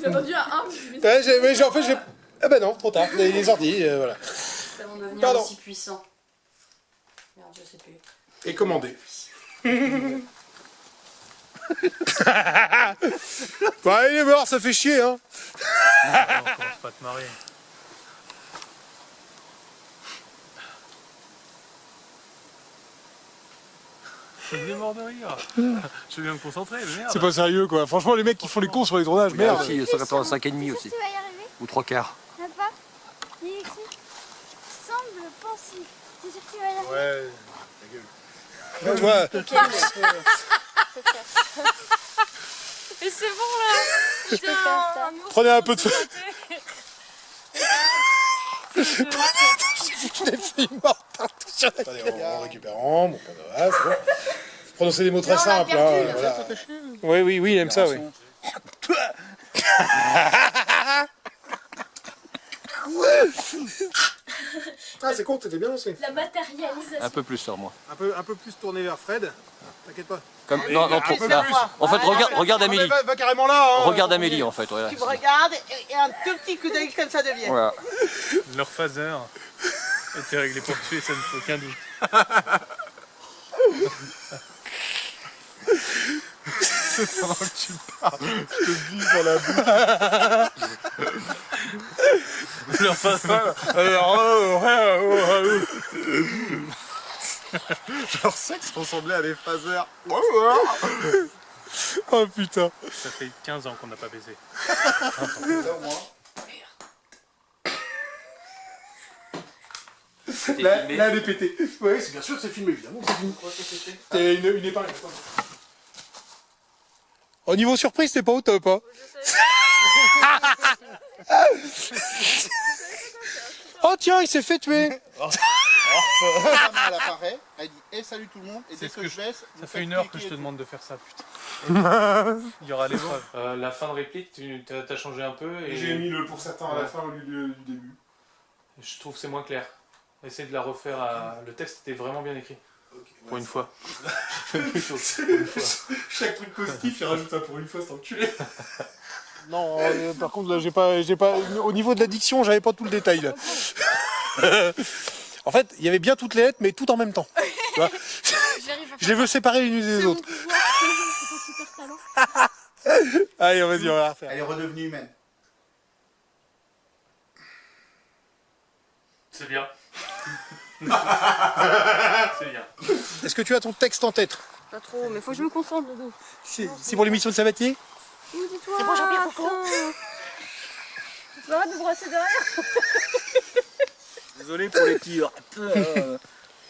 J'ai entendu un 1. Ouais, en fait, j'ai... Ah bah non, trop tard. Il est sorti, voilà. Ça va devenir Pardon. aussi puissant. Merde, je sais plus. Et commandé. Bah, il est mort, ça fait chier, hein. On commence pas à te marrer. Je suis mort de rire. Je viens me concentrer, mais merde. C'est pas sérieux, quoi. Franchement, les mecs qui font les cons sur les tournages, merde. Aussi, ça répond à 5,5 aussi. Tu vas y arriver? Ou 3/4. Papa, il est écrit semble pensif. T'es sûr que tu vas y arriver? Ouais, ta gueule. Ouais. Et c'est bon là. Putain, Prenez un peu de... c'est Des filles mortes partout sur la gueule. Attendez, en récupérant, bon, voilà, c'est bon. Faut prononcer des mots très simples, hein, voilà. Oui, il aime ça, oui. Ah, c'est con, t'étais bien lancé. La matérialisation. Un peu plus sur moi. Un peu plus tourné vers Fred, t'inquiète pas. Comme... Non, trop. peu Là. plus. En fait, regarde Amélie. Va carrément là, hein. Regarde Amélie, en fait. Voilà. Tu me regardes et un tout petit coup d'œil comme ça devient. Voilà. Leur phaser était réglé pour tuer, ça ne fait aucun doute. C'est pendant que tu parles, je te dis dans la bouche. Leur phaser. Leur sexe ressemblait à des phasers. Oh putain. Ça fait 15 ans qu'on n'a pas baisé. Là, elle est pétée. Oui, c'est bien sûr que c'est filmé, évidemment. C'est filmé. C'est une épingle. Au niveau surprise, t'es pas au top, hein. Oh tiens, il s'est fait tuer. Elle apparaît, elle dit hey, salut tout le monde, et dès que je baisse. Ça fait 1 heure que je te demande de faire ça, putain. Il y aura les preuves. La fin de réplique, t'as changé un peu. Et... J'ai mis le pour certains à la fin au lieu du début. Je trouve que c'est moins clair. Essaye de la refaire à... Le texte était vraiment bien écrit. Okay, pour une fois. Chaque truc positif, il rajoute ça pour une fois, c'est enculé. Non, par contre, là, j'ai pas... Au niveau de la diction, j'avais pas tout le détail, là. En fait, il y avait bien toutes les lettres, mais tout en même temps. Tu vois, je les veux séparer les unes des autres. Allez, vas-y, on va la refaire. Elle est redevenue humaine. C'est bien. C'est bien. Est-ce que tu as ton texte en tête? Pas trop, mais faut que je me concentre, Dodo. C'est pour l'émission de Sabatier? C'est bon, Jean-Pierre Foucault. Tu arrêtes de brasser derrière. Désolé pour les tirs.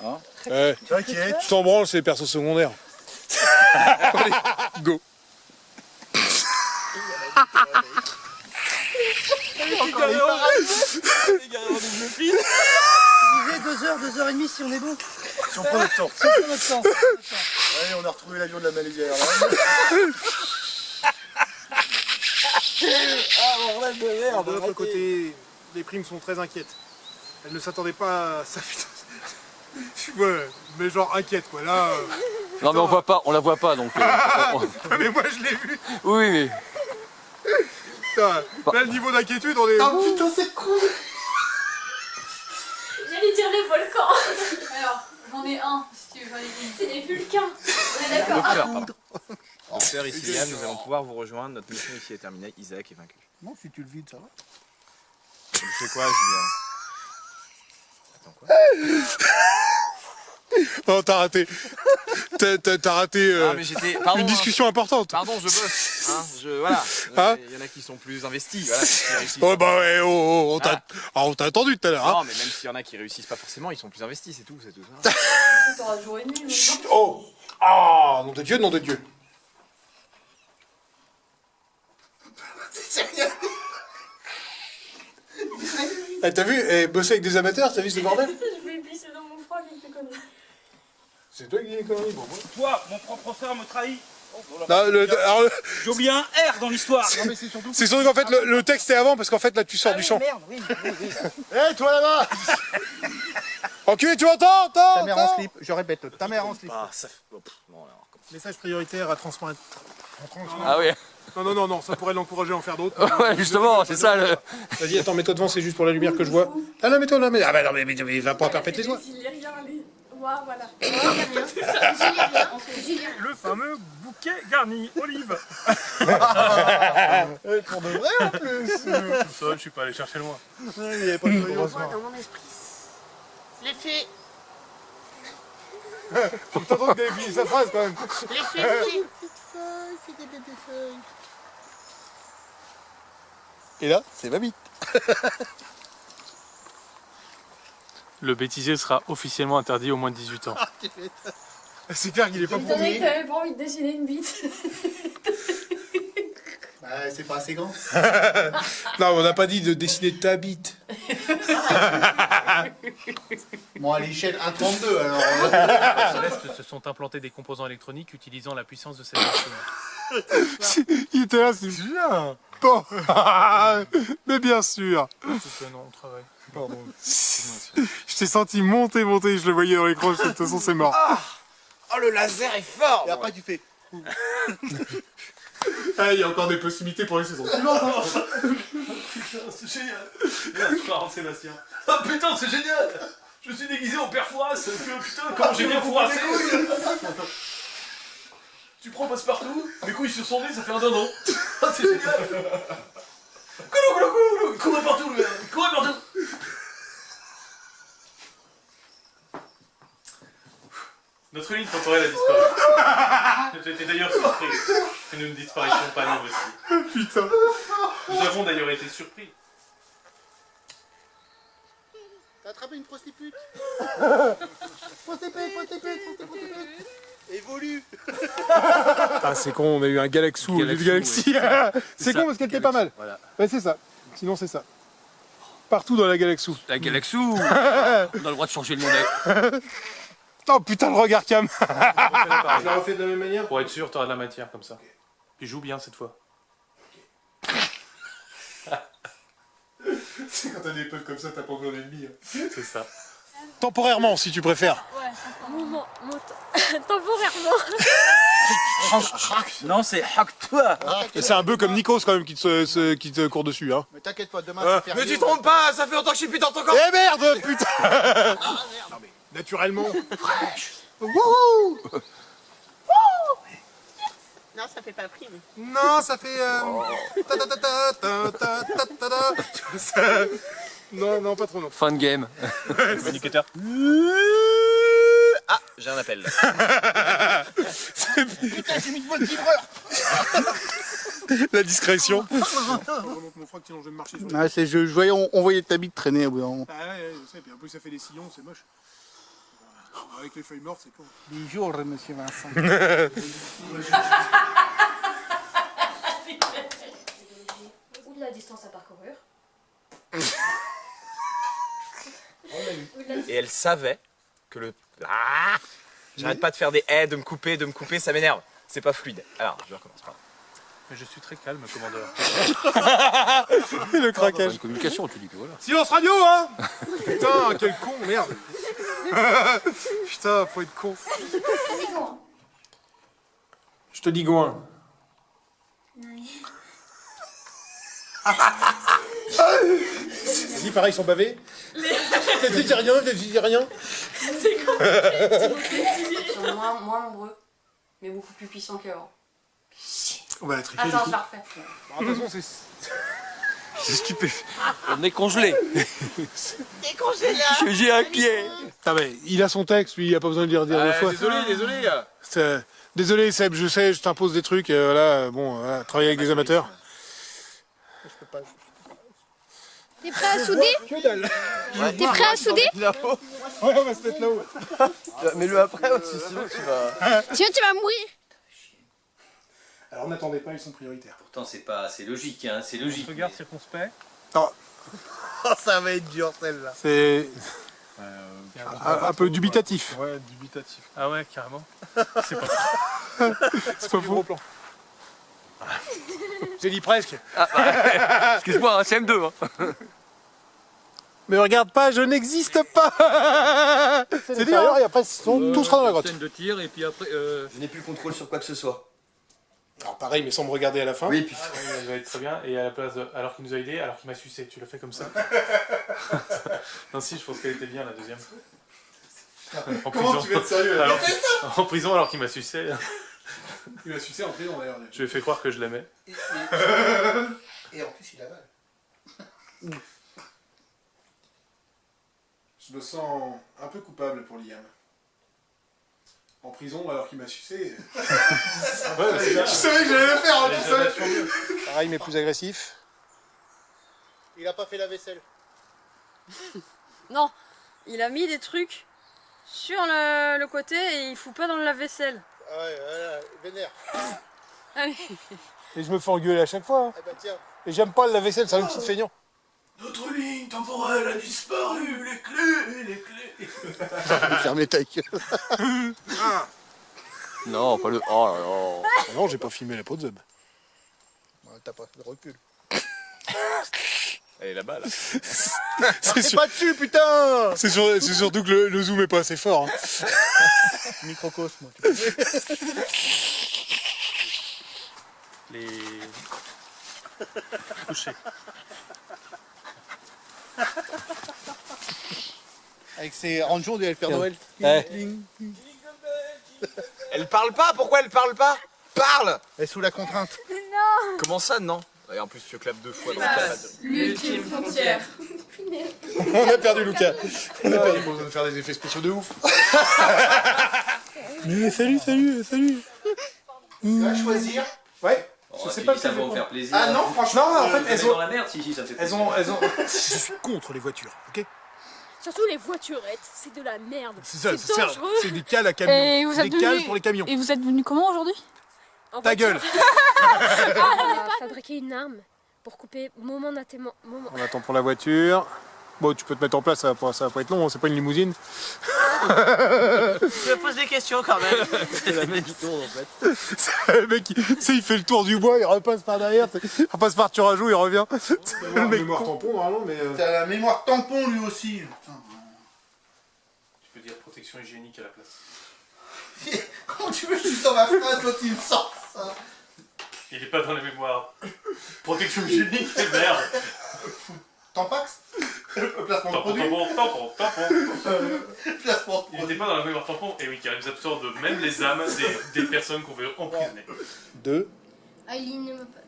Hein ouais. T'inquiète. Tu t'en branles, c'est les persos secondaires. Allez, go. Je disais 2h30 si on est bon. Si on prend notre temps. Si on prend notre temps. Allez, on a retrouvé l'avion de la Malaisie Airlines. Ah, mon rêve de merde. De l'autre côté, les primes sont très inquiètes. Elles ne s'attendaient pas à ça, putain. Ouais, mais genre inquiète quoi, là... Non mais on la voit pas donc... Mais moi je l'ai vu. Oui mais... Putain, là le niveau d'inquiétude on est... Oh putain c'est cool. J'allais dire les volcans. Alors, j'en ai un, si tu veux, j'en ai une. C'est les vulcains. On est d'accord. Père et Sylviane, nous allons pouvoir vous rejoindre. Notre mission ici est terminée. Isaac est vaincu. Non, si tu le vides, ça va. Tu fais quoi, Julien? Attends, quoi? Non, t'as raté. T'as raté Ah, mais j'étais... Pardon, une discussion importante. Pardon, je bosse. Hein, voilà. Hein? Il y en a qui sont plus investis. Voilà, qui réussissent. Oh bah ouais, on t'a attendu tout à l'heure. Hein. Non, mais même s'il y en a qui réussissent pas forcément, ils sont plus investis, c'est tout ça. T'auras joué nul. Chut, oh. Ah, nom de Dieu, nom de Dieu. Eh, t'as vu, bosser avec des amateurs, t'as vu ce bordel? Je vais pisser dans mon froid avec tes conneries. C'est toi qui dis les conneries, bon. Toi, mon propre frère me trahit. Non, J'ai oublié un R dans l'histoire. c'est surtout qu'en fait, le texte est avant, parce qu'en fait, là, tu sors du champ. Merde, oui. Eh, toi là-bas! Enculé, tu entends? Ta mère en slip, je répète, ta mère en slip. Ah, ça fait... oh, pff, non, alors, Message prioritaire à transmettre. Ah oui. Non, ça pourrait l'encourager à en faire d'autres. Ouais, justement, c'est ça le. Vas-y, attends, mets-toi devant, c'est juste pour la lumière que je vois. Ah non, mets-toi là, mais. Ah bah non, mais va pas perpétuer les oies. Julien, les... Ouah, voilà. Le fameux bouquet garni, olive. Pour de vrai en plus! Ça, je suis pas allé chercher loin. Il n'y avait pas de noyau. Dans mon esprit. Je l'ai fait. Faut que t'entends qu'il ait fini sa phrase quand même. Je l'ai fait. Et là, c'est ma bite. Le bêtisier sera officiellement interdit aux moins de 18 ans. C'est clair qu'il est pas Je pour savais que t'avais pas envie de dessiner une bite. Bah, c'est pas assez grand. Non, on n'a pas dit de dessiner ta bite. Bon, à l'échelle 1,32 alors. Céleste se sont implantés des composants électroniques utilisant la puissance de cette machine. Il était là, c'est bien. Bon. Mais bien sûr. C'est que non, on travaille. Pardon. Je t'ai senti monter, je le voyais dans l'écran, de toute façon c'est mort. Oh, le laser est fort! Et après, tu fais. Ah, il y a encore des possibilités pour les saisons suivantes. Putain, c'est génial! Merde, je pars en Sébastien. Oh putain, c'est génial! Je me suis déguisé en père Fouras. Putain, comment j'ai bien fourassé! Tu prends passe-partout, mes couilles sur son nez, ça fait un dindon. Ah, c'est génial! Courez partout, le gars! Courez partout! Notre ligne temporelle a disparu. J'étais d'ailleurs surpris que nous ne disparissions pas nous aussi. Putain. Nous avons d'ailleurs été surpris. T'as attrapé une prostitute? Prostitute. Évolue. Ah, c'est con, on a eu un Galaxou au lieu de Galaxy. C'est con parce qu'elle était pas mal. Voilà. Ouais, c'est ça. Sinon, c'est ça. Partout dans la Galaxou. La Galaxou. On a le droit de changer le nom. Oh putain, le regard cam. Je la refais de la même manière. Pour être sûr, t'auras de la matière comme ça. Puis joue bien cette fois. C'est quand t'as des potes comme ça, t'as pas besoin d'ennemis. C'est ça. Temporairement, si tu préfères. Temporairement. Non, c'est hack-toi. C'est un peu comme Nikos quand même qui te court dessus. Hein. Mais t'inquiète pas, demain, c'est Mais tu te trompes pas, ça fait longtemps que je suis plus dans ton corps! Eh merde, putain. Non mais, naturellement. Wouhou! Non, ça fait pas prime. Non, ça fait... Non, pas trop non. Fun game. Communicateur. Ah, j'ai un appel. Putain, j'ai mis de votre vibreur! La discrétion. Ah, c'est, je voyais, on voyait ta bite traîner au bout d'un moment. Ah ouais, je sais, puis en plus ça fait des sillons, c'est moche. Avec les feuilles mortes, c'est con. Bonjour, monsieur Vincent. Ou de la distance à parcourir. Et elle savait que le... Ah, j'arrête pas de faire des haies, de me couper, ça m'énerve. C'est pas fluide. Alors, je recommence. Pardon. Mais je suis très calme, commandeur. Le craquage. Une communication, tu dis que voilà. Silence radio, hein. Putain, quel con, merde. Putain, faut être con. Je te dis Gouin. Si, pareil, ils sont bavés. T'as dit rien, t'as dit rien. C'est comme ils sont moins nombreux, mais beaucoup plus puissants qu'avant. On va la tricher. Attends, je la refais. De toute façon, c'est stupéfiant. On est congelé. T'es congélé. Je suis inquiet. Ah mais il a son texte, lui, il a pas besoin de le dire deux fois. Désolé. Désolé Seb, je sais, je t'impose des trucs, voilà, bon, voilà, travailler avec des amateurs. T'es prêt à souder? T'es prêt à souder? Ouais, on va se mettre là-haut. Mets-le après, sinon tu vas... Sinon tu vas mourir. Alors n'attendez pas, ils sont prioritaires. Pourtant, c'est logique, hein, c'est logique. Regarde circonspect. Non. Oh, ça va être dur celle-là. C'est un peu dubitatif. Ouais, dubitatif. Ah ouais, carrément. C'est pas C'est pas faux. J'ai dit presque. Excuse-moi, hein, c'est M2. Hein. Mais regarde pas, je n'existe pas. C'est dur, hein, et après tout sera dans la grotte. Scène de tir et puis après... Je n'ai plus le contrôle sur quoi que ce soit. Alors pareil, mais sans me regarder à la fin. Oui, puis... il va être très bien. Et à la place de... Alors qu'il nous a aidé, alors qu'il m'a sucé, tu l'as fait comme ça. Non si, je pense qu'elle était bien la deuxième. En Comment tu veux être sérieux là? En prison alors qu'il m'a sucé. Il m'a sucé en prison d'ailleurs. Je lui ai fait croire que je l'aimais. Et en plus, il avale. Je me sens un peu coupable pour Liam. En prison alors qu'il m'a sucé. Je savais que j'allais le faire, hein, tu savais. Pareil mais plus agressif. Il a pas fait la vaisselle. Non, il a mis des trucs sur le côté et il fout pas dans le lave-vaisselle. Ah ouais, vénère. Allez. Et je me fais engueuler à chaque fois. Hein. Eh ben tiens. Et j'aime pas le lave-vaisselle, c'est un petit feignant. Notre ligne temporelle a disparu, les clés. Fermez ta gueule. Non, pas le... Oh là là. Non, j'ai pas filmé la peau de Zeb. Ouais, t'as pas de recul. Elle est là-bas, là. C'est pas dessus, putain. C'est surtout que le zoom est pas assez fort. Hein. Microcosme. Les... Touchés. Avec ses rangeons du Père Noël. Elle parle pas, pourquoi elle parle pas? Parle! Elle est sous la contrainte. Non. Comment ça, non? Et en plus, tu clapes 2 fois dans le cadre. L'ultime frontière. On a perdu Lucas. On a pas besoin de faire des effets spéciaux de ouf. Mais salut. Tu vas choisir. Ouais. Je sais pas si ça va vous faire plaisir. Ah non, franchement. Non, en fait, elles ont. Dans la merde, si, ça me fait plaisir. Elles ont. Je suis contre les voitures, ok? Surtout les voiturettes, c'est de la merde. C'est ça, C'est dangereux. c'est des cales à camions. Et vous êtes des cales venu- pour les camions. Et vous êtes venu comment aujourd'hui? Ta gueule. On a fabriqué une arme pour couper momentanément. On attend pour la voiture. Bon, tu peux te mettre en place, ça va pas être long, hein, c'est pas une limousine. Je me pose des questions quand même. C'est la même qui tourne en fait. Le mec, il fait le tour du bois, il repasse par derrière, il repasse par Turajo, il revient. Le mec mémoire tampon normalement, mais. T'as la mémoire tampon lui aussi. Putain. Tu peux dire protection hygiénique à la place. Comment tu veux que je suis dans ma phrase quand il me sort ça? Il est pas dans les mémoires. Protection hygiénique, c'est merde. Tampax. Placement de produit. Tampon. Placement de Il produit. était pas dans la mémoire tampon. Et oui, car ils absorbent même les âmes des personnes qu'on veut emprisonner. 2. Aileen ne me pas.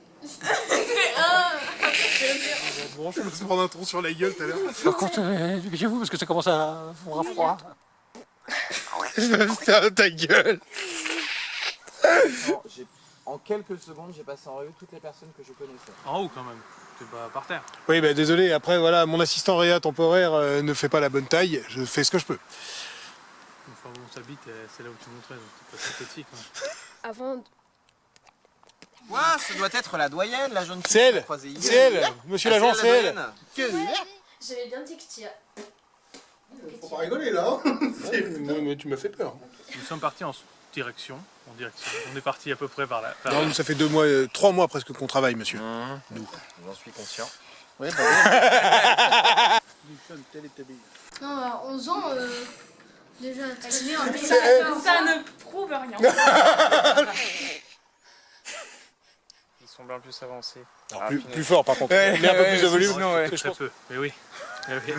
Bon, je vais se prendre un tronc sur la gueule tout à l'heure. Par contre, dépêchez-vous parce que ça commence à avoir froid. Je vais me faire ta gueule. En quelques secondes, j'ai passé en revue toutes les personnes que je connaissais. En haut quand même. T'es pas par terre. Oui, bah désolé, après voilà, mon assistant réa temporaire ne fait pas la bonne taille, je fais ce que je peux. Enfin bon, sa bite, c'est là où tu montrais, donc t'es pas si petit quand même. Avant. Ouah, ça doit être la doyenne, la jeune fille C'est qu'on a elle, croisée hier. c'est elle, monsieur Ah, l'agent, la c'est elle. doyenne. J'avais bien dit que tu as. Faut pas rigoler là. Mais tu m'as fait peur. Nous sommes partis en direction. On est parti à peu près par là. Non, ça fait 3 mois presque qu'on travaille, monsieur. Nous. J'en suis conscient. Ouais, bah Non, à 11 ans, déjà, t'as gagné un Ça ne prouve rien. Ils sont bien plus avancés. Alors, plus fort par contre. Mais un peu plus de volume. Très peu, mais oui. Eh oui.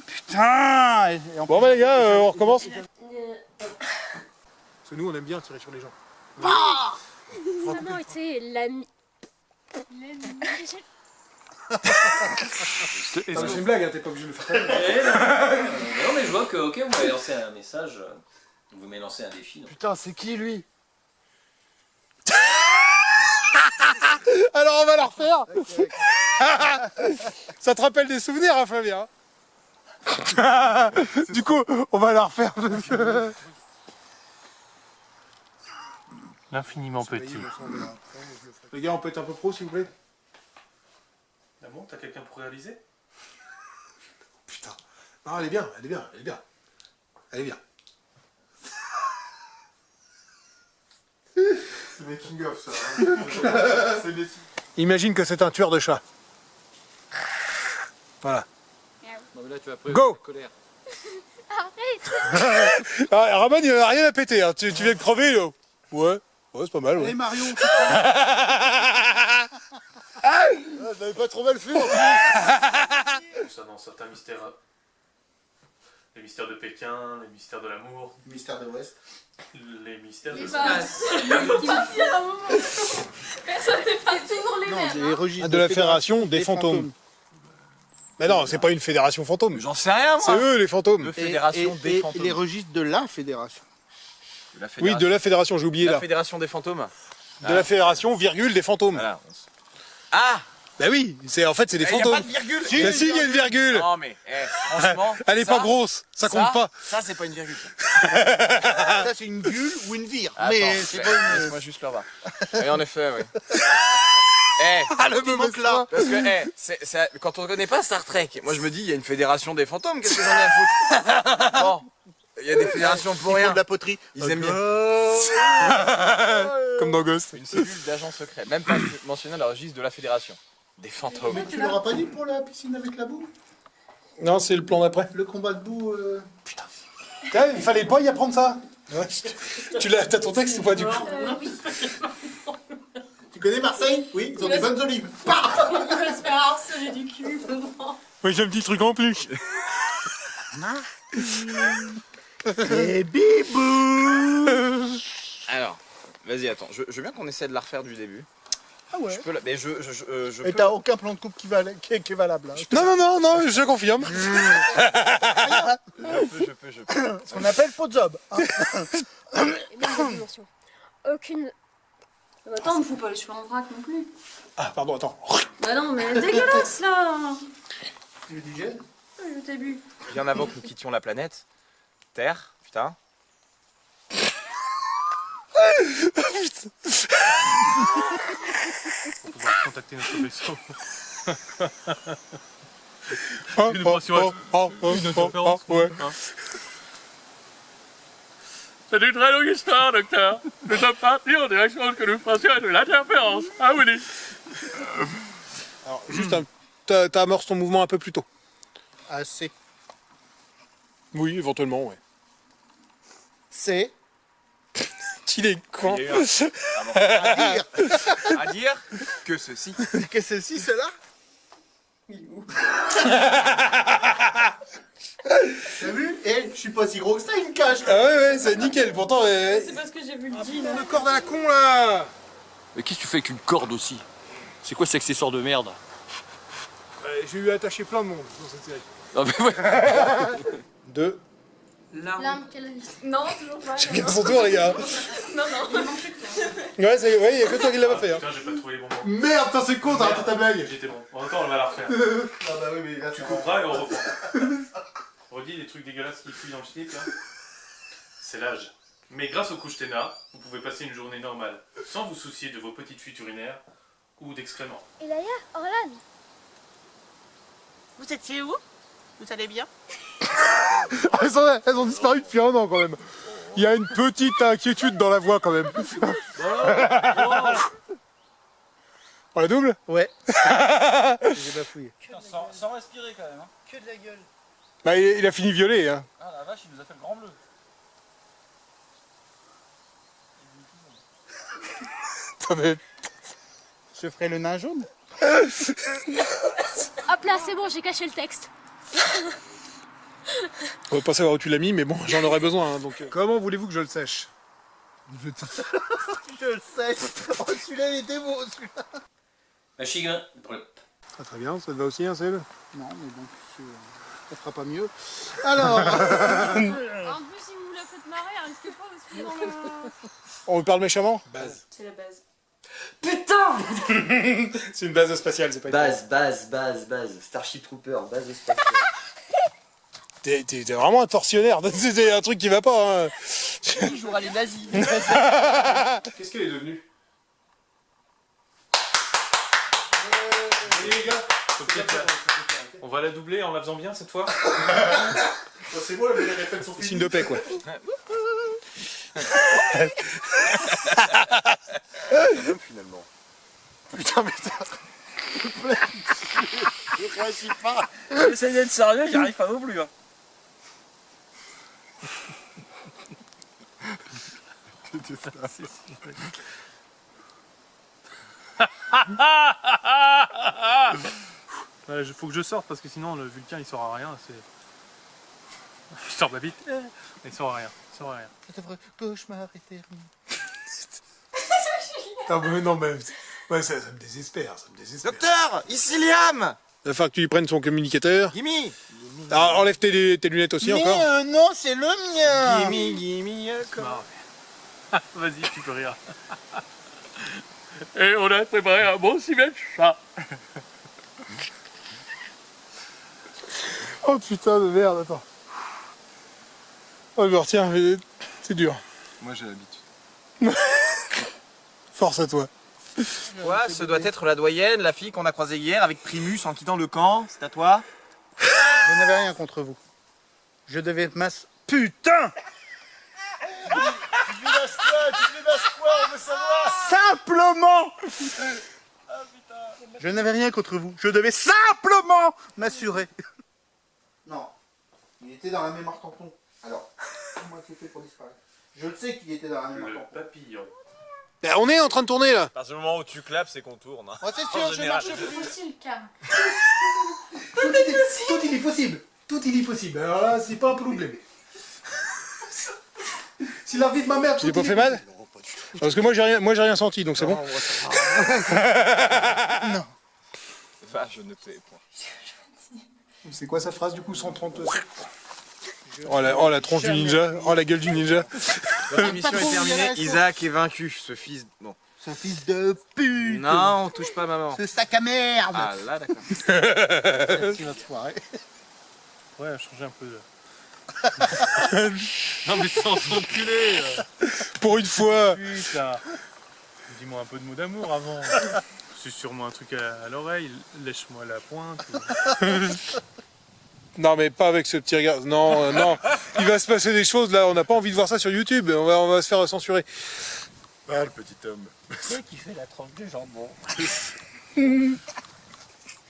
putain. Bon bah les gars, on recommence. Parce que nous on aime bien tirer sur les gens. Vraiment été l'ami. C'est une blague, hein, t'es pas obligé de le faire. Non, mais je vois que, ok, vous m'avez lancé un message, vous m'avez lancé un défi. Donc. Putain, c'est qui lui? Alors on va la refaire. Ça te rappelle des souvenirs, hein, Flavien? Du coup, on va la refaire. L'infiniment petit. Les gars, on peut être un peu pro, s'il vous plaît? Ah bon, t'as quelqu'un pour réaliser? Non, elle est bien, elle est bien, elle est bien. Elle est bien. C'est making of ça. Hein. C'est des... Imagine que c'est un tueur de chats. Voilà. Non mais là tu vas prendre Go. colère. Arrête. Ah, Ramon, il a rien à péter. Hein. Tu viens de crever, là. Ouais, c'est pas mal. Ouais. Allez Marion, Je l'avais pas trop mal fait. Ça dans certains mystères. Les mystères de Pékin, les mystères de l'amour, mystère de l'Ouest. les mystères de Personne n'est pas toujours les Non, mêmes. les registres De la fédération des fantômes. Mais non, c'est pas une fédération fantôme. J'en sais rien, moi. C'est eux, les fantômes. De fédération des et fantômes. les registres de la fédération. La Oui, de la fédération, j'ai oublié la là. fédération des fantômes. De la fédération, virgule, des fantômes. Voilà. Ah. Bah oui, en fait, c'est des Il n'y a fantômes. pas de virgule. Bah si, il y a une virgule. Non mais, franchement. Elle est pas grosse, ça compte pas. Ça, c'est pas une virgule. Ça, c'est une gueule ou une vire. Mais c'est pas une. Laisse-moi juste le revoir. Et en effet, oui. Le moment là. Parce que, quand on connaît pas Star Trek, moi je me dis, il y a une fédération des fantômes, qu'est-ce que j'en ai à foutre? Bon, il y a des fédérations pour Ils rien. font de la poterie. Ils aiment bien. Comme dans Ghost. Une cellule d'agents secrets, même pas mentionné dans le registre de la fédération. Des fantômes. Mais tu l'auras pas dit pour la piscine avec la boue? Non, c'est le plan d'après. Le combat de boue. Putain, il fallait pas y apprendre ça. Ouais. T'as ton texte ou pas du coup? Oui. Tu connais Marseille? Oui, ils ont des bonnes olives. Il va se faire harceler du cul dedans. Oui, j'ai un petit truc en plus. Et bibou. Alors, vas-y, attends, je veux bien qu'on essaie de la refaire du début. Ah ouais. Je peux mais je Et peux... t'as aucun plan de coupe qui est valable. Hein. Non, je confirme. Je peux. Ce qu'on appelle faux job. Hein. Aucune. Attends, me fous pas les cheveux en vrac non plus. Ah, pardon, attends. Bah non, mais dégueulasse là. Tu veux du gel? Je t'ai bu. Bien avant que nous quittions la planète, Terre, putain. On va contacter notre vaisseau. Une interférence. Ouais. C'est une très longue histoire, docteur. Nous sommes partis en direction de ce que nous pensions être l'interférence. Ah oui. Alors, juste t'as amorce ton mouvement un peu plus tôt. Assez. Oui, éventuellement, ouais. C'est. Il est con. À dire que ceci. Que ceci, cela. T'as vu? Eh, je suis pas si gros que ça, il me cache. Ah ouais, c'est nickel. Pourtant, C'est parce que j'ai vu le jean. le corde à la con là. Mais qu'est-ce que tu fais avec une corde aussi? C'est quoi cet accessoire de merde? J'ai eu attaché plein de monde dans cette série. Non mais ouais. Deux. L'arme qu'elle a vue. Non, toujours pas. Chacun son tour, les gars. Non, il manquait que ça. Ouais, il y a que toi qui l'as pas fait. Hein. Putain, j'ai pas trouvé les bons mots. Merde, putain, c'est con, t'as raté ta blague. J'étais bon. En même temps, on va la refaire. Ah bah oui, mais là, Tu couperas et on reprend. Redis les trucs dégueulasses qui fuient dans le slip là. C'est l'âge. Mais grâce aux couches Téna, vous pouvez passer une journée normale, sans vous soucier de vos petites fuites urinaires ou d'excréments. Et d'ailleurs, Orlan, Vous étiez où? Vous allez bien? Elles ont disparu depuis un an quand même. Il y a une petite inquiétude dans la voix quand même. On la double? Ouais. J'ai bafouillé. Sans respirer quand même. Hein. Que de la gueule. Bah, il a fini violet. Hein. Ah la vache, il nous a fait le grand bleu. Attendez. Je ferai le nain jaune. Hop là, c'est bon, j'ai caché le texte. On va pas savoir où tu l'as mis, mais bon, j'en aurais besoin. Hein, donc, comment voulez-vous que je le sèche? Je le sais. Oh, celui-là, il était beau, celui-là. Machine. Très bien, ça te va aussi, hein, Cél? Non, mais bon, ça fera pas mieux. Alors. En plus, il vous l'a fait marrer, risquez pas de se filer dans le... On vous parle méchamment? Base. C'est la base. Putain! C'est une base spatiale, c'est pas une Base. Starship Trooper, base spatiale. T'es vraiment un tortionnaire, c'est un truc qui va pas. Hein. Il jouera les nazis. Qu'est-ce qu'elle est devenue? Allez les gars, On va la doubler en la faisant bien cette fois. C'est moi, mais les répètes sont Signe de paix, quoi. Même finalement. Putain, mais Je réussis pas. J'essaie d'être sérieux, j'y arrive pas non plus. Hein. Ouais, faut que je sorte parce que sinon le Vulcain il sort à rien. Je sors ma bite, il sort à rien. Il sort à rien. C'est un vrai cauchemar éternel. Ah, mais non, mais ouais, ça me désespère, ça me désespère. Docteur, ici Liam. Il va falloir que tu lui prennes son communicateur. Gimme. Alors, enlève tes lunettes aussi encore. non, c'est le mien. Gimme, Vas-y, tu peux rire. Et on a préparé un bon ciment chat. Oh putain de merde, attends. Oh, je me retiens, mais c'est dur. Moi j'ai l'habitude. Force à toi. Quoi, ce doit être la doyenne, la fille qu'on a croisée hier avec Primus en quittant le camp. C'est à toi? Je n'avais rien contre vous. Je devais être masse. Putain! tu menaces quoi, on veut savoir. Simplement! Je n'avais rien contre vous. Je devais simplement m'assurer. Non. Il était dans la mémoire tampon. Alors, comment tu fais pour disparaître? Je le sais qu'il était dans la mémoire tampon. Papillon. Ben, on est en train de tourner là. À partir du moment où tu clapes, c'est qu'on tourne. Oh, c'est sûr, je marche C'est possible, car. Tout il est possible. Tout il est possible. Alors là, c'est pas un problème. Si la vie de ma mère. Tu t'es pas fait mal? Parce que moi j'ai rien senti, donc c'est bon. Non. Va, je ne te hais point. C'est quoi sa phrase du coup, 130? Oh la tronche du ninja. Oh la gueule du ninja. La mission est terminée, Isaac est vaincu. Ce fils... Bon. Ce fils de pute. Non, on touche pas maman. Ce sac à merde. Ah là, d'accord. Merci, notre soirée. Ouais, changer un peu. Non mais sans s'enculer. Pour une fois. Putain. Dis-moi un peu de mots d'amour avant. C'est sûrement un truc à l'oreille. Lèche-moi la pointe. Non mais pas avec ce petit regard. Non, non. Il va se passer des choses là. On n'a pas envie de voir ça sur YouTube. On va se faire censurer. Ah, le petit homme. C'est qui fait la tranche de jambon. Il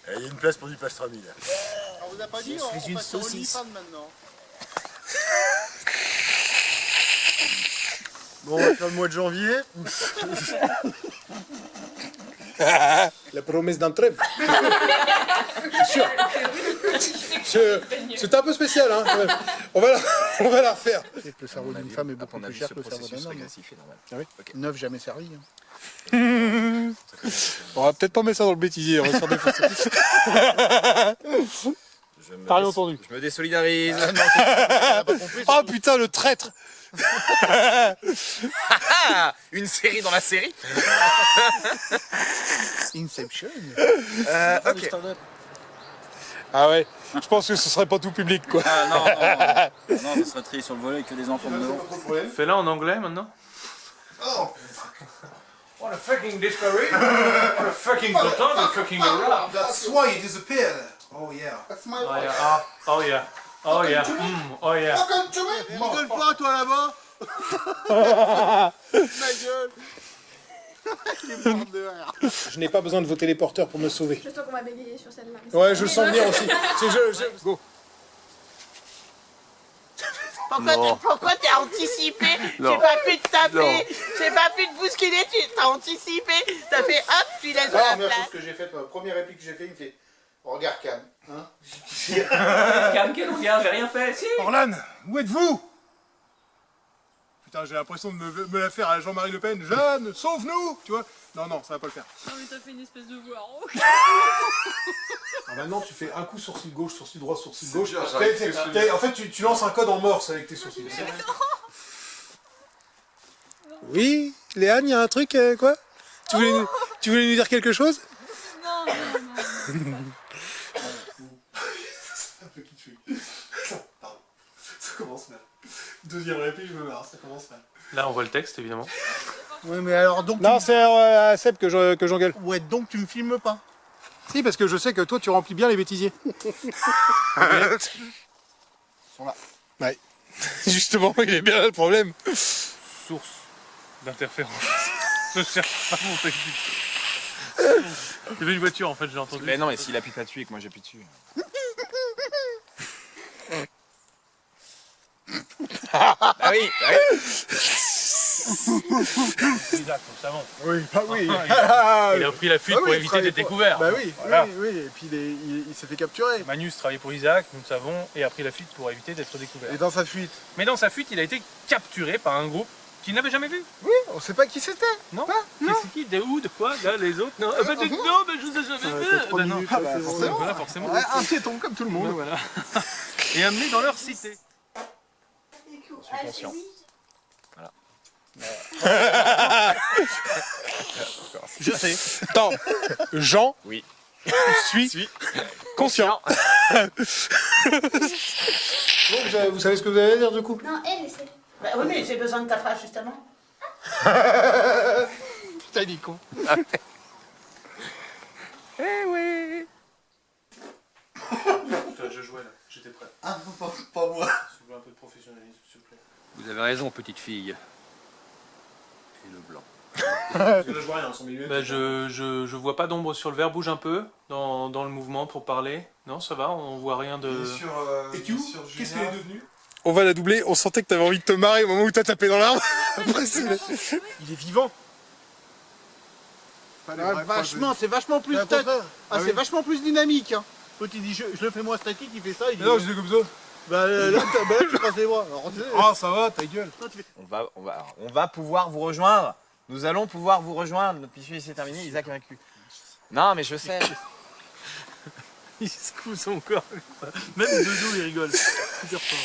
y a une place pour du pastrami là. On vous a pas dit, Je suis une saucisse. maintenant. Bon, on va faire le mois de janvier. La promesse d'un trêve. C'est un peu spécial, hein. On va la refaire. C'est que le cerveau d'une femme est beaucoup plus cher que le cerveau d'un homme. est normal. Ah oui. Neuf jamais servi. On va peut-être pas mettre ça dans le bêtisier, on va se faire défoncer. T'as rien entendu. Je me désolidarise. Oh putain, le traître. Une série dans la série. Inception. Ok. Ah ouais, je pense que ce serait pas tout public quoi. Ah non, non, ça serait trié sur le volet que des enfants dedans. Fais-la en anglais maintenant. Oh. What a fucking discovery. What a fucking button and fucking around. That's why he disappeared. Oh yeah. That's my Oh yeah. Oh yeah. Oh yeah. Oh yeah. Fucking to me. Rigole pas toi là-bas. Ma gueule. Il est mort de rire. Je n'ai pas besoin de vos téléporteurs pour me sauver. Je sens qu'on va bégayer sur celle-là. Ouais, je le sens venir aussi. Go. Pourquoi t'as anticipé? Non. J'ai pas pu te Non. taper, j'ai pas pu te bousculer, tu t'as anticipé, t'as fait hop, tu laisses La la première chose place. que j'ai faite, la première réplique que j'ai fait, il me fait regarde Cam. Hein? Calme, quel regard, j'ai rien fait. Si. Orlan, où êtes-vous? Putain, j'ai l'impression de me la faire à Jean-Marie Le Pen. Jeanne, sauve-nous, tu vois. Non, non, ça va pas le faire. Non mais t'as fait une espèce de voix. Alors maintenant, tu fais un coup sourcil gauche, sourcil droit, sourcil gauche. dur, j'arrive En fait, tu lances un code en morse avec tes sourcils. Oui, Léane, il y a un truc, quoi? Tu voulais nous dire quelque chose? Non, non, non. Un peu kitschouille. Pardon. Ça commence mal. Deuxième réplique, je me marre, ça commence mal. Là on voit le texte évidemment. Ouais, mais alors donc. Non, c'est à Seb que j'engueule. Ouais, donc tu me filmes pas. Si, parce que je sais que toi, tu remplis bien les bêtisiers. Ils sont là. Ouais. Justement, il est bien là le problème. Source d'interférence. Je cherche pas mon technique. Il y avait une voiture en fait, j'ai entendu. Mais non, mais s'il appuie pas dessus et que moi j'appuie dessus. Ah oui, ah oui. Isaac, nous le savons. Oui, bah oui. Il a pris la fuite Bah oui, pour il éviter travaillait d'être pour- découvert. Bah oui, Voilà. oui, et puis il s'est fait capturer. Manus travaillait pour Isaac, nous le savons, et a pris la fuite pour éviter d'être découvert. Et dans sa fuite, Mais dans sa fuite, il a été capturé par un groupe qu'il n'avait jamais vu. oui, on sait pas qui c'était. Non. non. C'est qui? De où? De quoi? Là, les autres? Non, bah, non, mais je vous ai jamais vu. T'as 3 Bah, non. minutes, Ah, là, bah, c'est forcément. bon. Voilà, forcément. Ouais, un piéton comme tout le monde. Ouais, voilà. Et amené dans leur cité. Je suis conscient. Je sais. Attends, Jean Oui. suis conscient. Bon, vous savez ce que vous allez dire du coup? Non, elle, c'est. Bah oui, mais j'ai besoin de ta phrase justement. Putain, il est con. Je jouais là, j'étais prêt. Ah, pas moi. S'il vous plaît, un peu de professionnalisme, s'il vous plaît. Vous avez raison, petite fille. Et le blanc. Parce que là, je vois rien en son milieu. Bah, je vois pas d'ombre sur le verre, bouge un peu dans le mouvement pour parler. Non, ça va, on voit rien de. Et tu où? Qu'est-ce qu'elle est devenue? On va la doubler, on sentait que t'avais envie de te marrer au moment où t'as tapé dans l'arbre. Après, il est vivant. Vachement, c'est vachement plus C'est tête. Ah, C'est vachement plus dynamique. Hein. Quand il dit je le fais moi statique, il fait ça. Il dit, Non, je dis comme ça. bah là, tu passes les bras. Alors, tu sais, Ah, ça va, ta gueule. toi, tu fais- On va pouvoir vous rejoindre. Nous allons pouvoir vous rejoindre. Notre mission est terminée. Isaac est vaincu. Non, mais je sais. Il secoue son corps. Même Doudou, il rigole. Super fort.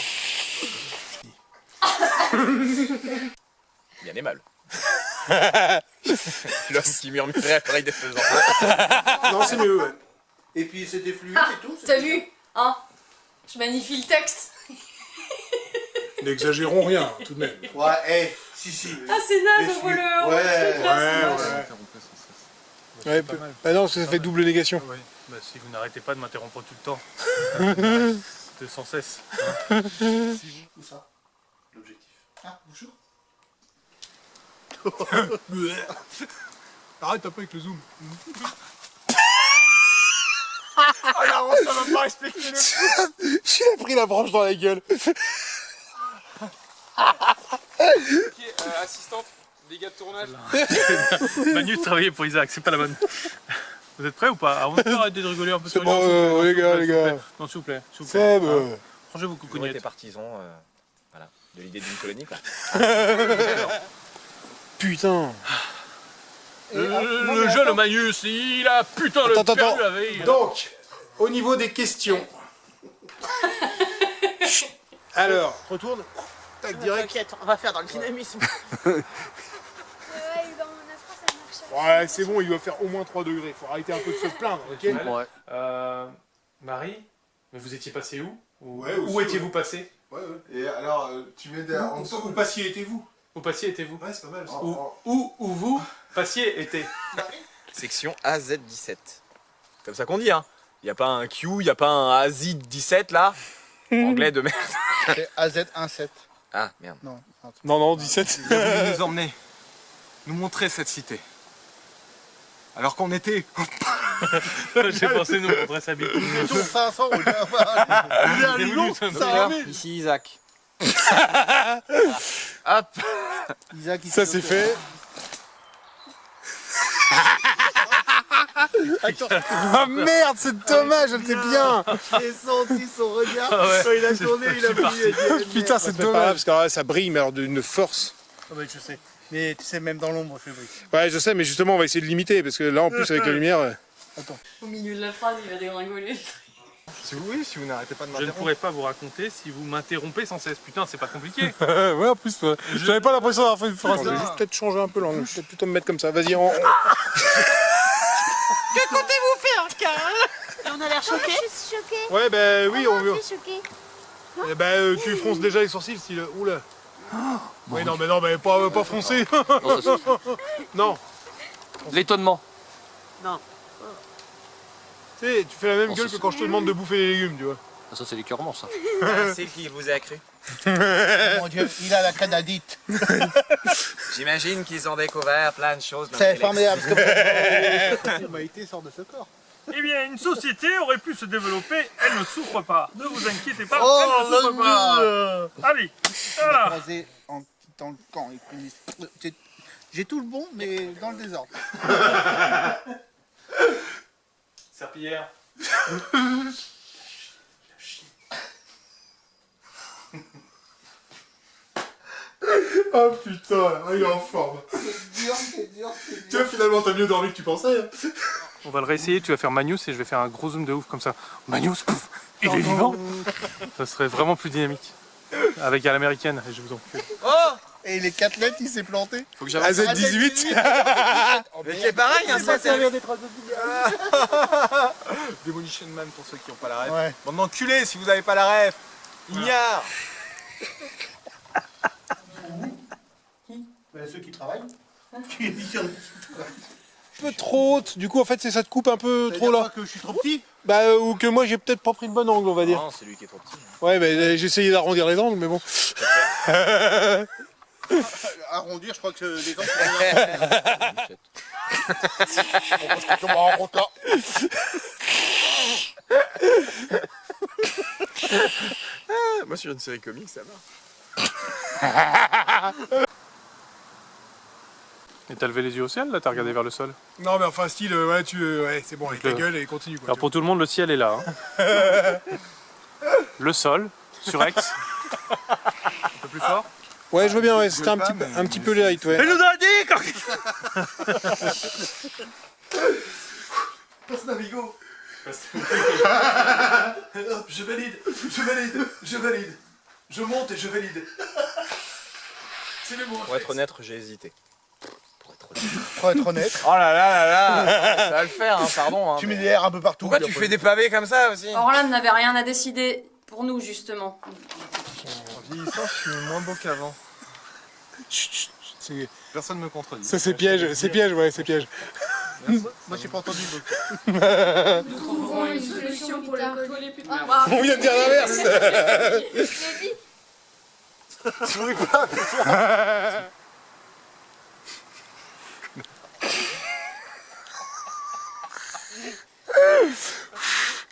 Il y en a mal. L'homme qui murmurait à l'oreille des faisans. Non, c'est mieux, ouais. Et puis c'était fluide et tout. T'as vu? Hein? Je magnifie le texte. N'exagérons rien, tout de même. Ouais, si. Ah, c'est naze, on voit le. Ouais, truc là, c'est moche. Ouais, bah non, parce que ça fait double négation. Ouais. Bah, si vous n'arrêtez pas de m'interrompre tout le temps. De sans cesse. Où ça? L'objectif. Ah, bonjour. Arrête un peu avec le zoom. Oh non, ça va pas respecter le. J'ai pris la branche dans la gueule. Assistante, dégâts de tournage. Manu travaillait pour Isaac, c'est pas la bonne. Vous êtes prêts ou pas? On peut arrêter de rigoler un peu sur C'est bon, les gars, les gars. Non, s'il vous plaît. S'il vous C'est plaît. bon. Rangez vos Vous êtes coucougnettes. partisans voilà, de l'idée d'une colonie, quoi. Putain. Le jeune Magnus, il a putain le Attends. perdu la veille. Donc, au niveau des questions. Alors, retourne. Tac, direct. T'inquiète, on va faire dans le dynamisme. Ouais, dans mon afro, ça marche. Ouais, c'est bon, il doit faire au moins 3 degrés. Faut arrêter un peu de se plaindre, ok? Ouais. Marie, mais vous étiez passé où? Ouais, Où aussi, étiez-vous passé? Ouais. Et alors, tu mets derrière. Où passiez étiez-vous? Où passiez étiez-vous? Ouais, c'est pas mal. Où vous passiez était? Section AZ17. Comme ça qu'on dit, hein. Y a pas un Q, y a pas un AZ17 là. Anglais de merde. C'est AZ17. Ah merde. Non, 17. Il a voulu nous emmener, nous montrer cette cité. Alors qu'on était. J'ai pensé nous montrer sa bite. Tout 500, on un lion, ça ramène. Ici Isaac. Hop. Isaac, il Ça fait c'est autre. fait. Attends, Ah merde, c'est dommage, elle était bien. j'ai senti son regard. ouais. Quand il a tourné, il a voulu. Putain, c'est dommage. Parce que ça brille, mais alors d'une force. Ah bah, je sais. Mais tu sais, même dans l'ombre, je fais bruit. Ouais, je sais, mais justement, on va essayer de limiter. Parce que là, en plus, avec la lumière. Au milieu de la phrase, il va dégringoler. Si vous n'arrêtez pas de Je ne m'interrompre. pourrais pas vous raconter si vous m'interrompez sans cesse. Putain, c'est pas compliqué. Ouais, en plus, j'avais pas l'impression d'avoir fait une phrase. Je vais juste peut-être changer un peu l'angle. Je vais peut-être plutôt me mettre comme ça. Vas-y, Que comptez-vous faire, Karl? On a l'air choqués. Je suis choquée. Ouais, bah oui, on veut. Je suis choquée. Eh ben, tu fronces déjà les sourcils, style. Oula. Oui, non, mais pas froncer. Non, ça suffit. Non. L'étonnement. Non. Tu sais, tu fais la même gueule que quand je te demande de bouffer les légumes, tu vois. Ah, ça, c'est l'écœurement, ça. C'est qui vous a cru? Mon Dieu, il a la canadite. J'imagine qu'ils ont découvert plein de choses. C'est formidable. L'humanité sort de ce corps. Eh bien, une société aurait pu se développer, elle ne souffre pas. Ne vous inquiétez pas, Oh, elle ne souffre pas. Allez, voilà. Croisé en quittant le camp. J'ai tout le bon, mais dans le désordre. Serpillière. Oh putain, il est en forme. C'est dur, c'est dur. Tu vois, finalement, t'as mieux dormi que tu pensais. Hein. On va le réessayer, tu vas faire Magnus et je vais faire un gros zoom de ouf comme ça. Magnus, pouf, il est vivant. Ça serait vraiment plus dynamique. Avec à l'américaine, et je vous en prie. Oh! Et les 4 lettres, il s'est planté. Faut que j'avance. AZ18. Mais c'est pareil, hein, ça c'est. Demolition Man pour ceux qui n'ont pas la ref. Ouais. Bande d'enculés si vous n'avez pas la ref. Ignare. Ceux qui travaillent. Un peu trop haute, du coup en fait ça te coupe un peu trop là. Que je suis trop petit. Bah ou que moi j'ai peut-être pas pris le bon angle on va dire. Non, c'est lui qui est trop petit. Ouais mais j'ai essayé d'arrondir les angles mais bon. Arrondir, je crois que les angles sont en route là. Moi sur une série comique ça va. Et t'as levé les yeux au ciel là, t'as regardé vers le sol. Non mais enfin style ouais ouais c'est bon avec ta gueule et continue quoi. Alors pour tout le monde, le ciel est là. Hein. Le sol, sur X. Un peu plus fort. Ouais je veux bien ouais, c'était un petit peu light ouais. Elle nous a dit quand... Passe Navigo. Je valide. Je monte et je valide. C'est le mot. Pour être honnête, j'ai hésité. Pour être honnête. Oh là là là là. Ça va le faire, hein, pardon. Hein, Tu mets des airs un peu partout. pourquoi tu fais des pavés comme ça aussi? Orlan n'avait rien à décider pour nous, justement. En vieillissant, je suis moins beau qu'avant. Personne ne me contredit. Ça c'est piège ouais c'est piège. Moi j'ai pas entendu. Nous trouverons une solution pour le coller plus tard. On vient de dire l'inverse. Souris pas.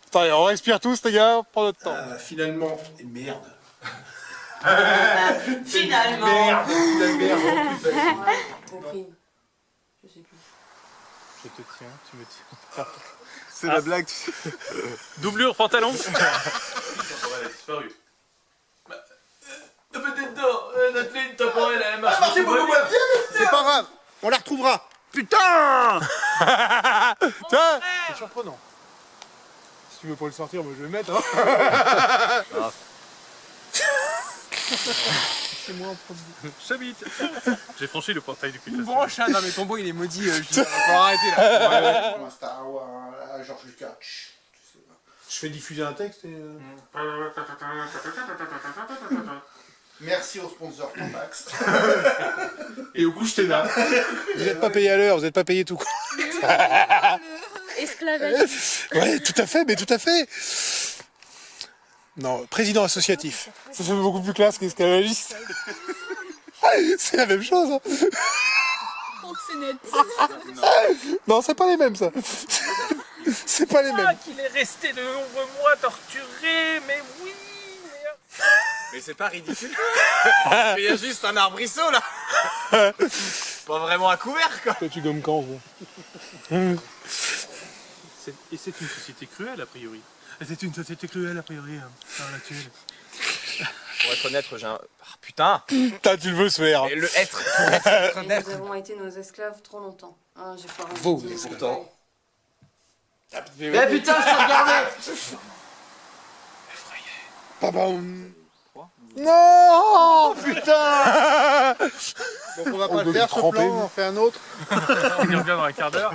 Attends, on respire tous les gars, prends notre temps. Finalement, merde. Finalement. Compris. Je sais plus. Je te tiens, tu me tiens. C'est la blague, tu sais. Doublure, pantalon. Elle a disparu. Peut-être notre ligne temporelle, elle marche beaucoup moins bien. C'est pas grave, on la retrouvera. Putain. Tiens, c'est surprenant. Si tu veux pas le sortir, moi je vais le mettre. Hein. C'est moi en premier. J'habite. J'ai franchi le portail du cul. Branche, hein, non mais ton beau il est maudit, je dis, faut arrêter là. Un Star ou un George Lucas. Je fais diffuser un texte et... Merci au sponsor Compax. Et au coup je t'ai là. Vous n'êtes pas payé à l'heure, vous n'êtes pas payé tout court. Esclavagiste. Ouais, tout à fait, mais tout à fait. Non, président associatif. Ça fait beaucoup plus classe qu'esclavagiste. C'est la même chose. Hein. Non, c'est pas les mêmes ça. C'est pas les mêmes. Qu'il est resté de nombreux mois torturé, mais oui. Mais c'est pas ridicule. Il y a juste un arbrisseau là. Pas vraiment un couvert quoi. Toi tu gommes quand vous? Et c'est une société cruelle a priori. C'est une société cruelle a priori, hein, l'actuelle. Pour être honnête, j'ai un... Ah, putain. Putain, tu le veux ce verre. Et le être. Pour être Et honnête. nous avons été nos esclaves trop longtemps. Hein, j'ai pas Vos envie de dire. Pourtant. Mais putain, je t'ai regardé. Non. Putain. Donc on va pas le faire ce tremper. plan, on en fait un autre. On y revient dans un quart d'heure.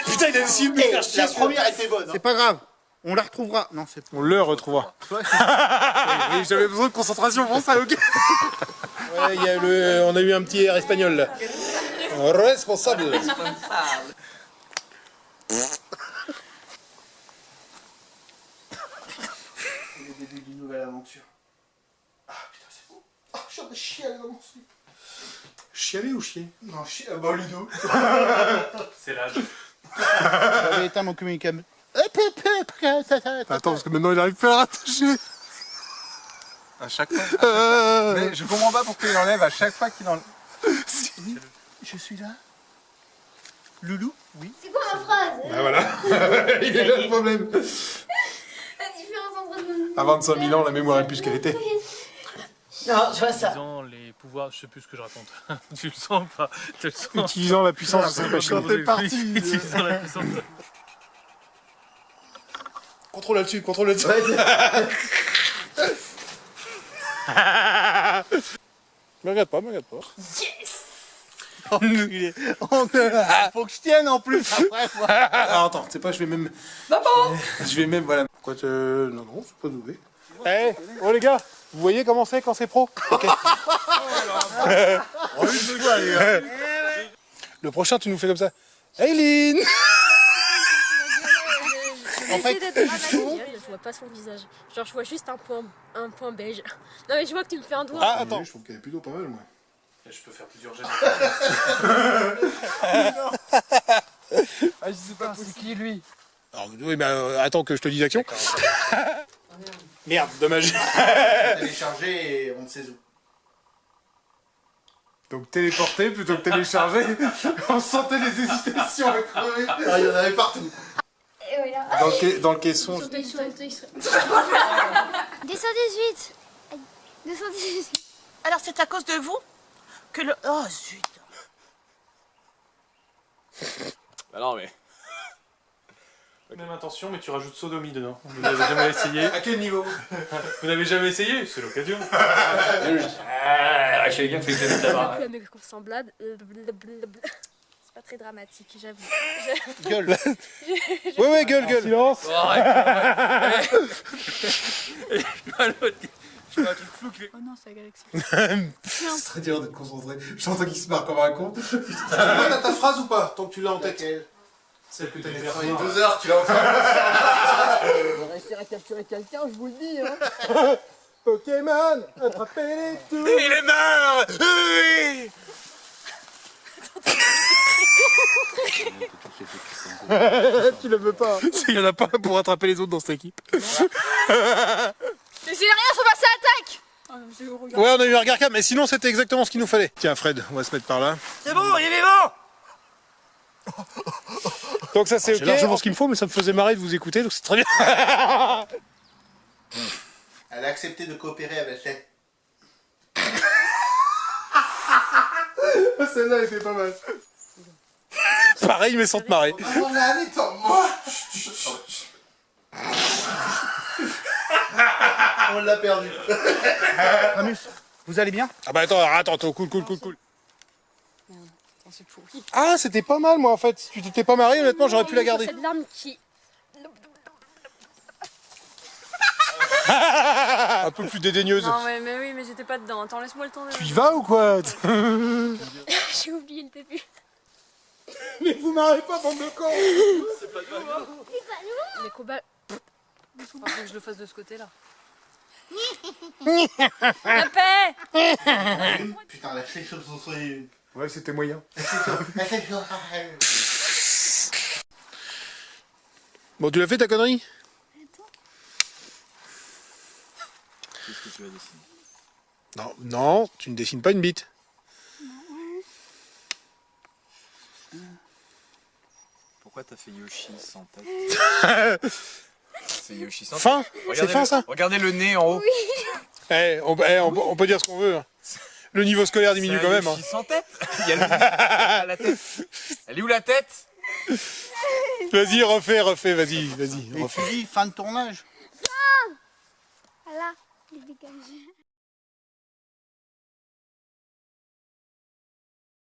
Putain, il a essayé de me faire chier. La première était bonne. C'est pas grave. On la retrouvera. Non, c'est pas. On le retrouvera. Oui, j'avais besoin de concentration pour ça, ok. Ouais, on a eu un petit air espagnol là. Responsable. le début d'une nouvelle aventure. Ah putain, c'est beau. Ah, je suis en train de chialer dans mon slip. Chialer ou chier? Non, chialer. Bah, les deux. C'est l'âge. J'avais éteint mon communicable. Attends, parce que maintenant il arrive plus à rattacher. À chaque fois. Mais je comprends pas pourquoi il enlève à chaque fois qu'il enlève. Oui, je suis là. Loulou, oui. C'est quoi ma phrase? Bah voilà, il est là le problème. La différence entre nous. À 25 000 ans, la mémoire est plus qu'elle était. Non, je vois ça. Utilisant les pouvoirs, je sais plus ce que je raconte. Tu le sens pas? Tu le sens? Utilisant la puissance de sa machine. Quand t'es parti. Utilisant la puissance. Contrôle là-dessus, contrôle là-dessus. Me regarde pas, me regarde pas. Yes! Enculé. Faut que je tienne en plus après moi. Alors attends, tu sais pas, je vais même... Maman! Je vais même, voilà. Quoi, non, non, c'est pas doué. Eh, oh les gars, vous voyez comment c'est quand c'est pro? Ok. Le prochain, tu nous fais comme ça. Aileen! En fait, je vois pas son visage. Genre, je vois juste un point beige. Non, mais je vois que tu me fais un doigt. Ah, attends. Je trouve qu'elle est plutôt pas mal, moi. Je peux faire plusieurs gestes. Ah, je sais pas, c'est qui lui? Alors, oui, mais attends que je te dise action. Merde, dommage. Télécharger et on ne sait où. Donc téléporter plutôt que télécharger. On sentait les hésitations à crever. Ah, il y en avait partout. Et voilà. Dans le caisson. 218. 218. Alors c'est à cause de vous que le... Oh zut. Bah non, mais. Même intention, mais tu rajoutes sodomie dedans. Vous n'avez jamais essayé? À quel niveau? Vous n'avez jamais essayé? C'est l'occasion. Ah, je savais bien que c'était là-bas. La mec semblable. C'est pas très dramatique, j'avoue. Gueule. Ouais, gueule. Silence. Je fais un truc flou qui fait. Oh non, c'est la galaxie. C'est très dur d'être concentré. J'entends qu'il se marre comme un con. T'as ta phrase ou pas? Tant que tu l'as en tête. Celle que t'as Il est 12 heures, tu l'as encore. On va réussir à capturer quelqu'un, je vous le dis. Hein. Pokémon, attrapez-les tous. Il est mort! Oui! Tu le veux pas. Il y en a pas un pour attraper les autres dans cette équipe. Mais c'est rien, faut passer à l'attaque. Ouais, on a eu un regard calme, mais sinon c'était exactement ce qu'il nous fallait. Tiens, Fred, on va se mettre par là. C'est bon, il est vivant! Donc ça c'est ok. J'ai largement ce qu'il me faut, mais ça me faisait marrer de vous écouter, donc c'est très bien. Elle a accepté de coopérer avec elle. Celle-là elle était pas mal. Pareil, mais sans te marrer. On a un étang, moi. On l'a perdu. Ramus, vous allez bien? Ah bah attends, cool. C'est pourri. Ah, c'était pas mal moi en fait. Si tu t'étais pas marré, honnêtement, j'aurais pu la garder. Cette larme qui... Un peu plus dédaigneuse. Non, mais oui, mais j'étais pas dedans. Attends, laisse-moi le temps de... Tu y vas ou quoi? J'ai oublié le début. Mais vous marrez pas, bande de cons. Les combats... Faut que je le fasse de ce côté-là. La paix. Putain, la clé sur son soleil. Ouais, c'était moyen. Bon, tu l'as fait ta connerie? Qu'est-ce que tu vas dessiner? Non, tu ne dessines pas une bite. Pourquoi t'as fait Yoshi sans tête? C'est Yoshi sans tête. Fin? C'est fin ça? Regardez le nez en haut. On peut dire ce qu'on veut. Hein. Le niveau scolaire diminue quand même. Yoshi sans tête. Il y a le nez à la tête. Elle est où la tête? Vas-y, refais, vas-y. Et tu dis fin de tournage. Voilà, il est dégagé.